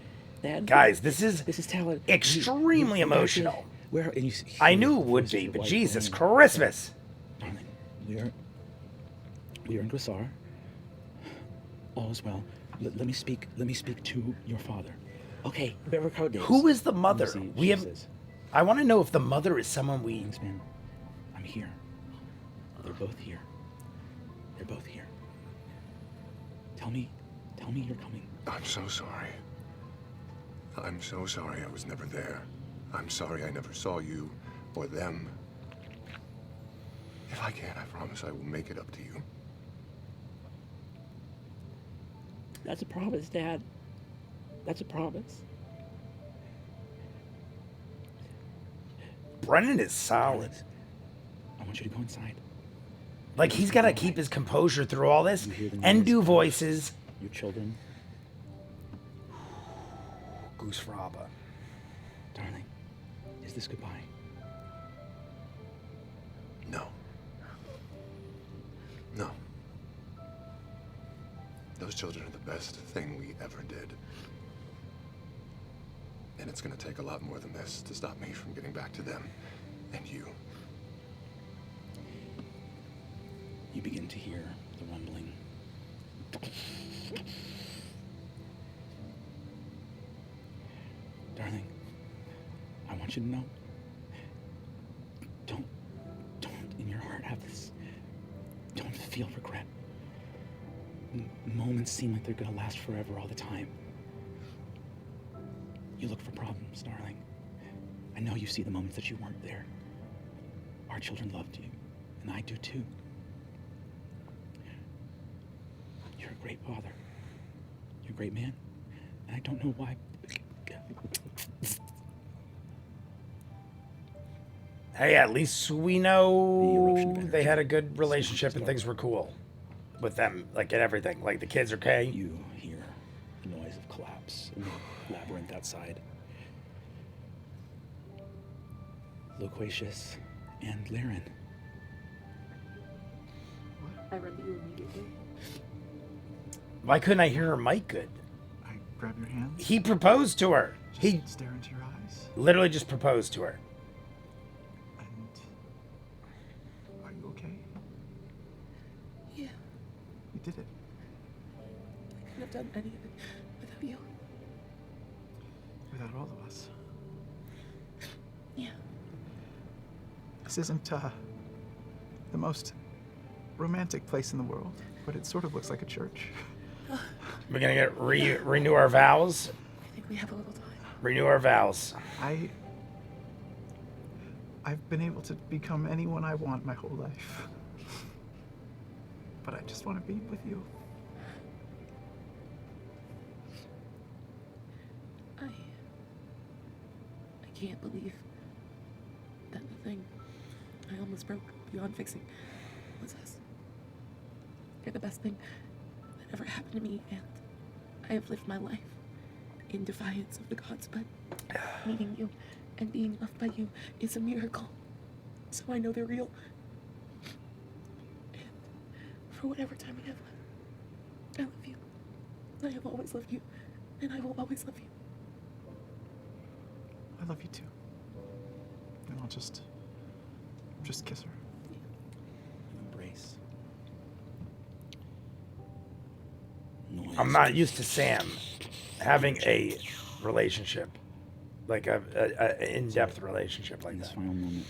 Guys, this is Tal'dorei. extremely You emotional. Where? And you I hear knew the it would voice of be, your but wife Jesus going, Christmas. Darling, we are in Gwasar. All is well. Let me speak to your father. Okay, Barricade days. Who is the mother? See, We she have. says, I want to know if the mother is someone we. Wingspan, I'm here. They're both here. They're both here. Tell me you're coming. I'm so sorry. I'm so sorry I was never there. I'm sorry I never saw you or them. If I can, I promise I will make it up to you. That's a promise, Dad. That's a promise. Brennan is solid. I want you to go inside. Like, he's got to keep his composure through all this You hear the and noise do of voices. Your children. Goose Fraba. Darling, is this goodbye? No. No. Those children are the best thing we ever did. And it's gonna take a lot more than this to stop me from getting back to them and you. You begin to hear the rumbling. Darling, I want you to know, don't in your heart have this, don't feel regret. Moments seem like they're gonna last forever all the time. You look for problems, darling. I know you see the moments that you weren't there. Our children loved you, and I do too. You're a great father. You're a great man. And I don't know why. Hey, at least we know they had a good relationship and things were cool with them, like, and everything. Like, the kids are okay. You hear the noise of collapse in the labyrinth outside. Loquacious and Laren. I read that you immediately. Why couldn't I hear her mic good? I grab your hand. He proposed to her. Just He stare into your eyes. literally just proposed to her. And are you okay? Yeah, You did it. I couldn't have done any of it without you. Without all of us. Yeah. This isn't the most romantic place in the world, but it sort of looks like a church. We're gonna get renew our vows. I think we have a little time. Renew our vows. I've been able to become anyone I want my whole life. But I just want to be with you. I can't believe that the thing I almost broke beyond fixing was us. You're the best thing that ever happened to me, and I have lived my life in defiance of the gods, but meeting you and being loved by you is a miracle. So I know they're real. And for whatever time we have left, I love you. I have always loved you. And I will always love you. I love you too. And I'll just kiss her. Embrace. Noise. I'm not used to Sam having a relationship, like a in-depth relationship like In this that. final moment.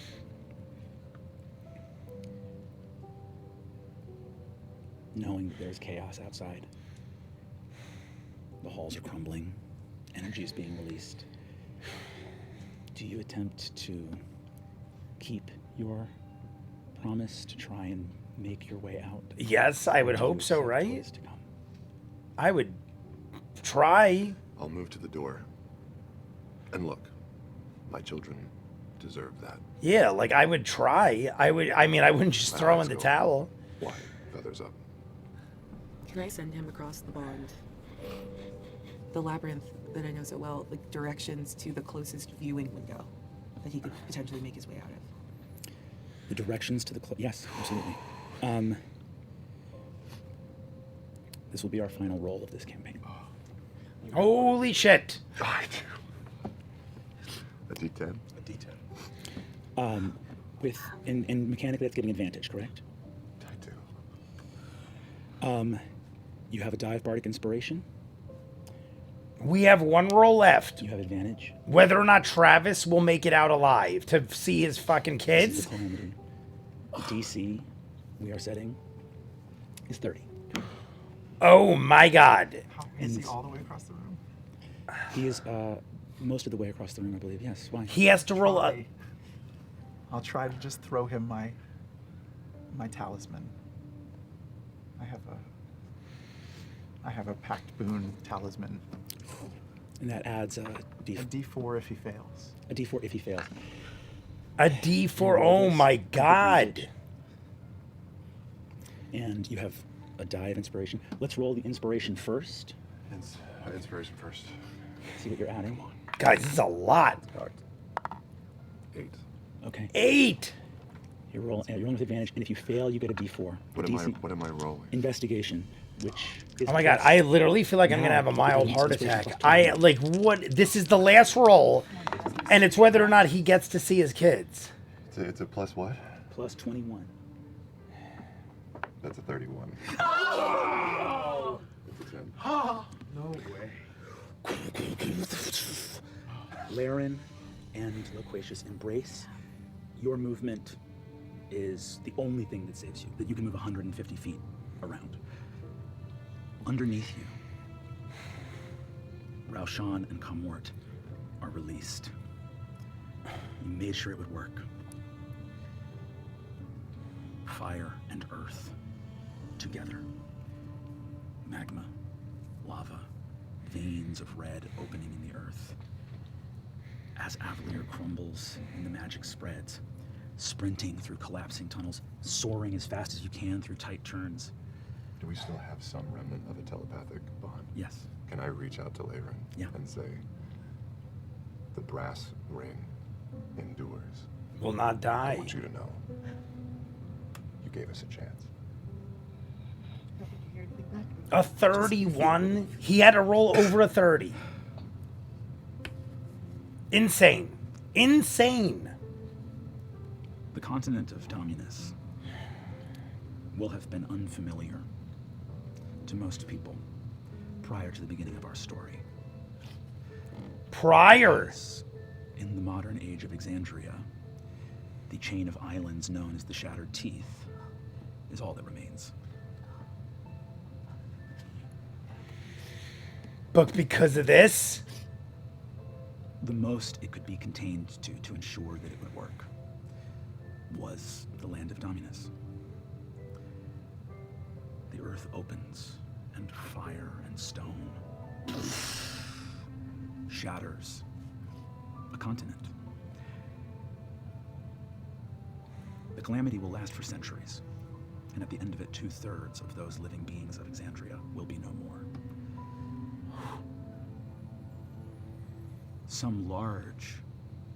Knowing that there's chaos outside. The halls are crumbling. Energy is being released. Do you attempt to keep your promise to try and make your way out? Yes, I would Or do you hope so, accept right? what is to come? I would try. I'll move to the door. And look, my children deserve that. Yeah, like I would try. I mean, I wouldn't just My throw in eyes the go towel. Why? Feathers up. Can I send him across the bond? The labyrinth that I know so well, like directions to the closest viewing window that he could potentially make his way out of. The directions to the yes, absolutely. This will be our final roll of this campaign. Holy shit! I do. A D10? A D10. And mechanically that's getting advantage, correct? I do. You have a die of bardic inspiration. We have one roll left. You have advantage. Whether or not Travis will make it out alive to see his fucking This kids. is the calamity. DC we are setting is 30. Oh my god. How is he And- all the way across the room? He is most of the way across the room, I believe. Yes. Why? He has to roll up. I'll try to just throw him my talisman. I have a packed boon talisman. And that adds a A D4 if he fails. D4 if he fails. A D4. Oh my god. And you have a die of inspiration. Let's roll the inspiration first. Inspiration first. See what you're adding. Guys, this is a lot. 8. Okay. 8. You're rolling with advantage, and if you fail, you get a D4. What am I rolling? Investigation, which is Oh my god, plus- I literally feel like I'm gonna now have a mild it's heart inspiration attack. plus 2. I like what? This is the last roll, and it's whether or not he gets to see his kids. It's a plus what? plus 21. That's a 31. It's a 10. No way. Laren and Loquacious embrace. Your movement is the only thing that saves you, that you can move 150 feet around. Underneath you, Raushan and Comwort are released. You made sure it would work. Fire and earth together. Magma, lava, veins of red opening in the earth. As Avalier crumbles and the magic spreads, sprinting through collapsing tunnels, soaring as fast as you can through tight turns. Do we still have some remnant of a telepathic bond? Yes. Can I reach out to Laren and say, the brass ring endures? Will not I die. want you to know, you gave us a chance. A 31. He had to roll over a 30. Insane. Insane. The continent of Dominus will have been unfamiliar to most people prior to the beginning of our story. Prior. In the modern age of Exandria, the chain of islands known as the Shattered Teeth is all that remains. But because of this, The most it could be contained to ensure that it would work was the land of Dominus. The earth opens, and fire and stone shatters a continent. The calamity will last for centuries, and at the end of it, 2/3 of those living beings of Exandria will be no more. Some large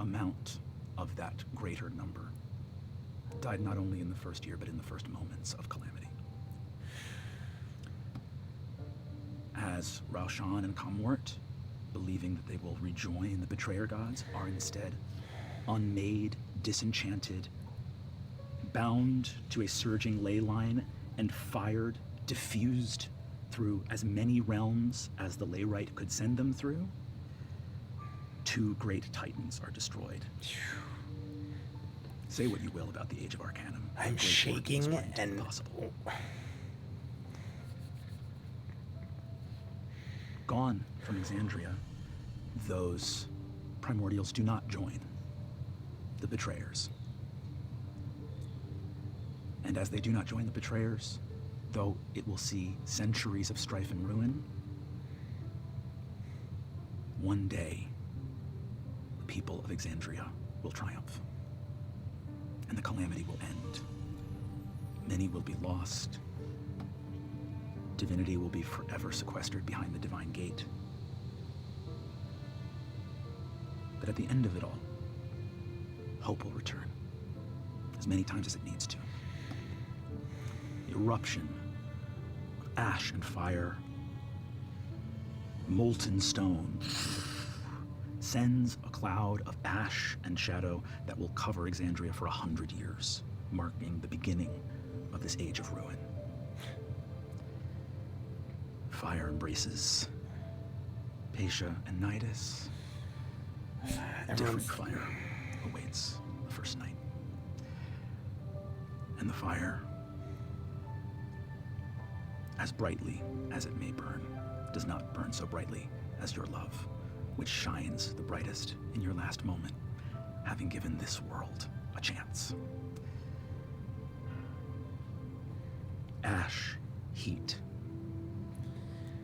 amount of that greater number died not only in the first year, but in the first moments of calamity. As Raushan and Comwort believing that they will rejoin the betrayer gods, are instead unmade, disenchanted, bound to a surging ley line, and fired, diffused through as many realms as the Leyrite could send them through. 2 great titans are destroyed. Say what you will about the Age of Arcanum. I'm shaking and impossible. Gone from Exandria, those primordials do not join the betrayers. And as they do not join the betrayers, though it will see centuries of strife and ruin, one day the people of Exandria will triumph, and the calamity will end. Many will be lost. Divinity will be forever sequestered behind the divine gate. But at the end of it all, hope will return, as many times as it needs to. Eruption of ash and fire, molten stone, sends a cloud of ash and shadow that will cover Exandria for 100 years, marking the beginning of this age of ruin. Fire embraces Patia and Nidus. Different fire awaits the first night. And the fire, as brightly as it may burn, does not burn so brightly as your love, which shines the brightest in your last moment, having given this world a chance. Ash, heat,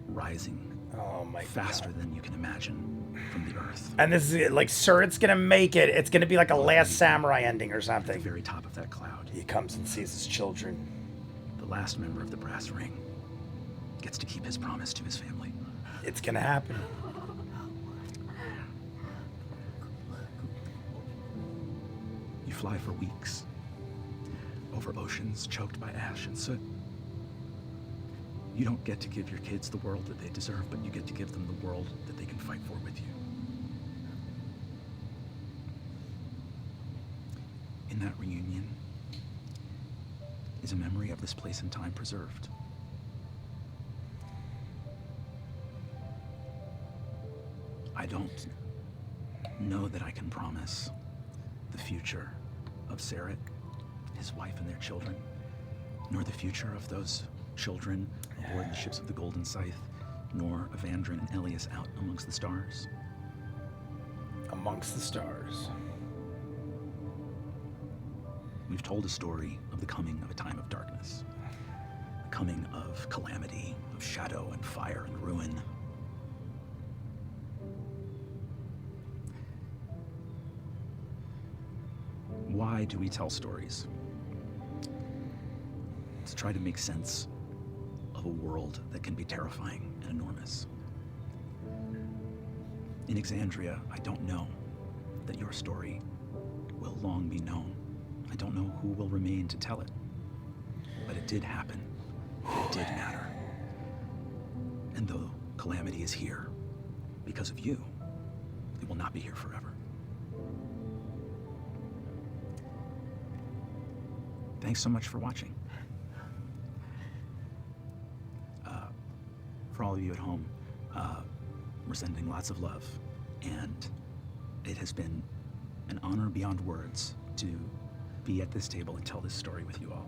rising faster than you can imagine from the earth. And this is it, like, sir, it's gonna make it. It's gonna be like a Last Samurai ending or something. At the very top of that cloud, He comes and sees his children. the last member of the brass ring gets to keep his promise to his family. It's gonna happen. You fly for weeks over oceans choked by ash and soot. You don't get to give your kids the world that they deserve, but you get to give them the world that they can fight for with you. In that reunion is a memory of this place and time preserved. I don't know that I can promise the future of Saret, his wife and their children, nor the future of those children aboard the ships of the Golden Scythe, nor Evandrin and Elias out amongst the stars. Amongst the stars. We've told a story of the coming of a time of darkness, the coming of calamity, of shadow and fire and ruin. Why do we tell stories? To try to make sense of a world that can be terrifying and enormous. In Exandria, I don't know that your story will long be known. I don't know who will remain to tell it. But it did happen. It did matter. And though calamity is here because of you, it will not be here forever. Thanks so much for watching. For all of you at home, we're sending lots of love, and it has been an honor beyond words to be at this table and tell this story with you all.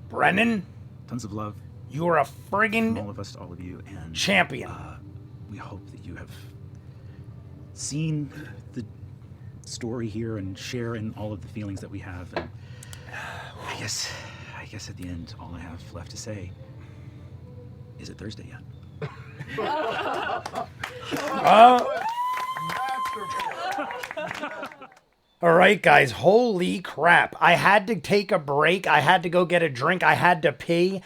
Brennan, Tons of love you are a from friggin' all of us to all of you, and champion. we hope that you have seen the story here and share in all of the feelings that we have. And I guess at the end, all I have left to say is it Thursday yet? All right, guys, holy crap. I had to take a break. I had to go get a drink. I had to pee.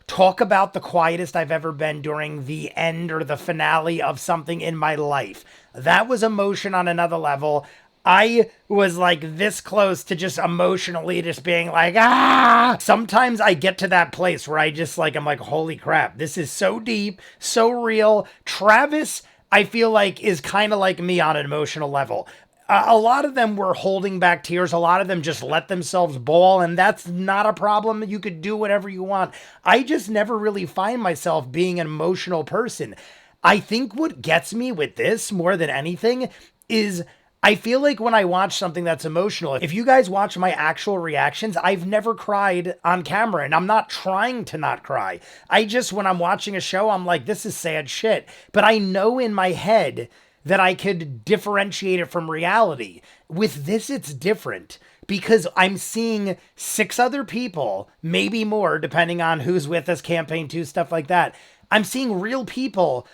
Talk about the quietest I've ever been during the end or the finale of something in my life. That was emotion on another level. I was like this close to just emotionally just being like, ah! Sometimes I get to that place where I just like, I'm like, holy crap, this is so deep, so real. Travis, I feel like, is kind of like me on an emotional level. A lot of them were holding back tears. A lot of them just let themselves bawl, and that's not a problem. You could do whatever you want. I just never really find myself being an emotional person. I think what gets me with this more than anything is I feel like when I watch something that's emotional, if you guys watch my actual reactions, I've never cried on camera, and I'm not trying to not cry. I just, when I'm watching a show, I'm like, this is sad shit. But I know in my head that I could differentiate it from reality. With this, it's different because I'm seeing 6 other people, maybe more, depending on who's with us, campaign 2, stuff like that. I'm seeing real people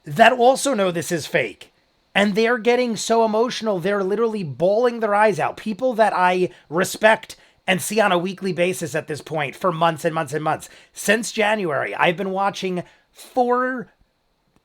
that also know this is fake. And they're getting so emotional, they're literally bawling their eyes out. People that I respect and see on a weekly basis at this point for months and months and months. Since January, I've been watching 4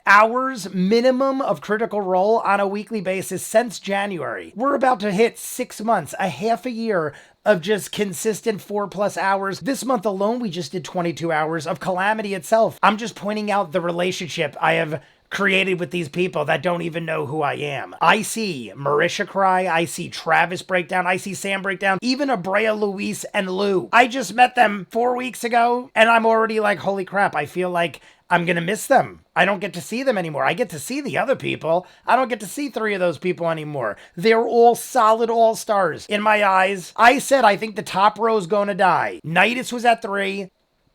hours minimum of Critical Role on a weekly basis since January. We're about to hit 6 months, a half a year of just consistent 4+ hours. This month alone, we just did 22 hours of Calamity itself. I'm just pointing out the relationship I have created with these people that don't even know who I am. I see Marisha cry, I see Travis break down, I see Sam break down, even Abrea, Luis, and Lou. I just met them 4 weeks ago, and I'm already like, holy crap, I feel like I'm gonna miss them. I don't get to see them anymore. I get to see the other people. I don't get to see 3 of those people anymore. They're all solid all-stars in my eyes. I said I think the top row is gonna die. Nidus was at 3,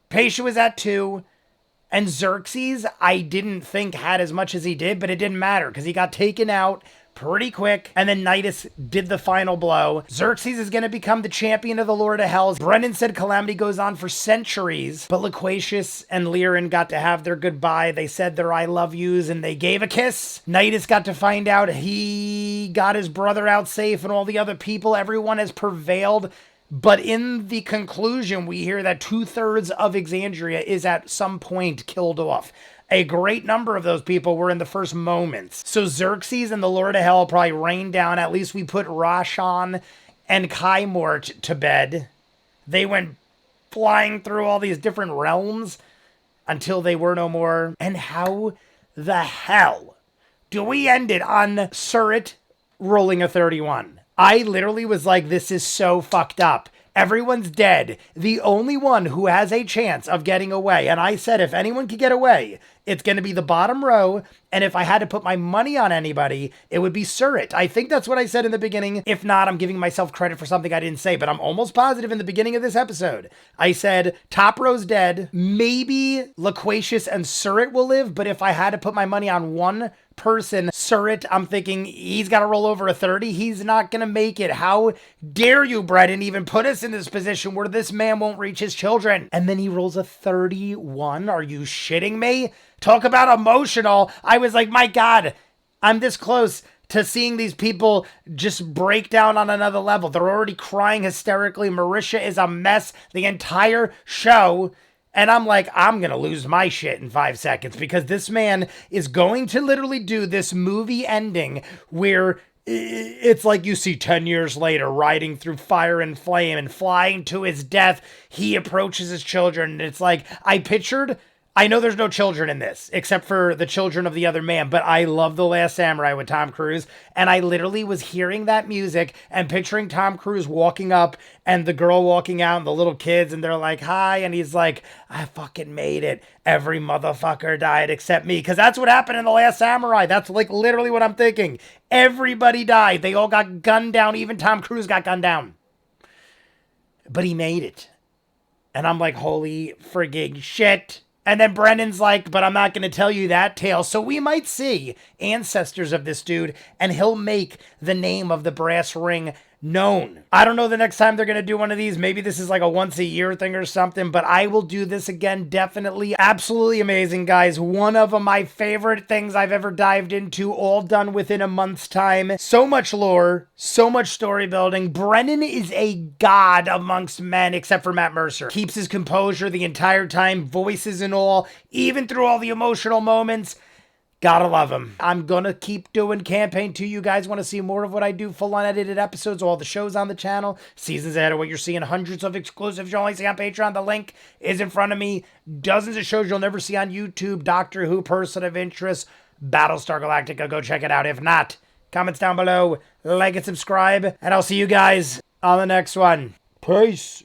Pasha was at 2, and Xerxes, I didn't think had as much as he did, but it didn't matter because he got taken out pretty quick, and then Nidus did the final blow. Xerxes is going to become the champion of the Lord of Hells. Brendan said Calamity goes on for centuries, but Loquacious and Liren got to have their goodbye. They said their I love yous, and they gave a kiss. Nidus got to find out he got his brother out safe, and all the other people, everyone has prevailed. But in the conclusion, we hear that 2/3 of Exandria is at some point killed off. A great number of those people were in the first moments. So Xerxes and the Lord of Hell probably rained down. At least we put Rashan and Kaimort to bed. They went flying through all these different realms until they were no more. And how the hell do we end it on Surratt rolling a 31? I literally was like, this is so fucked up. Everyone's dead. The only one who has a chance of getting away, and I said if anyone could get away, it's going to be the bottom row, and if I had to put my money on anybody, it would be Surratt. I think that's what I said in the beginning. If not, I'm giving myself credit for something I didn't say, but I'm almost positive in the beginning of this episode, I said top row's dead. Maybe Loquacious and Surratt will live, but if I had to put my money on one person, Surratt, I'm thinking he's got to roll over a 30. He's not going to make it. How dare you, Brendan, even put us in this position where this man won't reach his children? And then he rolls a 31. Are you shitting me? Talk about emotional. I was like, my God, I'm this close to seeing these people just break down on another level. They're already crying hysterically. Marisha is a mess the entire show. And I'm like, I'm going to lose my shit in 5 seconds because this man is going to literally do this movie ending where it's like you see 10 years later riding through fire and flame and flying to his death. He approaches his children. And it's like, I know there's no children in this except for the children of the other man, but I love The Last Samurai with Tom Cruise. And I literally was hearing that music and picturing Tom Cruise walking up and the girl walking out and the little kids and they're like, hi. And he's like, I fucking made it. Every motherfucker died except me. Cause that's what happened in The Last Samurai. That's like literally what I'm thinking. Everybody died. They all got gunned down. Even Tom Cruise got gunned down. But he made it. And I'm like, holy friggin' shit. And then Brendan's like, but I'm not going to tell you that tale. So we might see ancestors of this dude and he'll make the name of the brass ring known. I don't know the next time they're going to do one of these. Maybe this is like a once a year thing or something, but I will do this again. Definitely. Absolutely amazing, guys. One of my favorite things I've ever dived into, all done within a month's time. So much lore, so much story building. Brennan is a god amongst men, except for Matt Mercer. Keeps his composure the entire time, voices and all, even through all the emotional moments. Gotta love them. I'm gonna keep doing campaign 2. You guys want to see more of what I do, full unedited episodes, all the shows on the channel, seasons ahead of what you're seeing, hundreds of exclusives you'll only see on Patreon. The link is in front of me. Dozens of shows you'll never see on YouTube. Doctor Who, Person of Interest, Battlestar Galactica. Go check it out. If not, comments down below, like and subscribe, and I'll see you guys on the next one. Peace.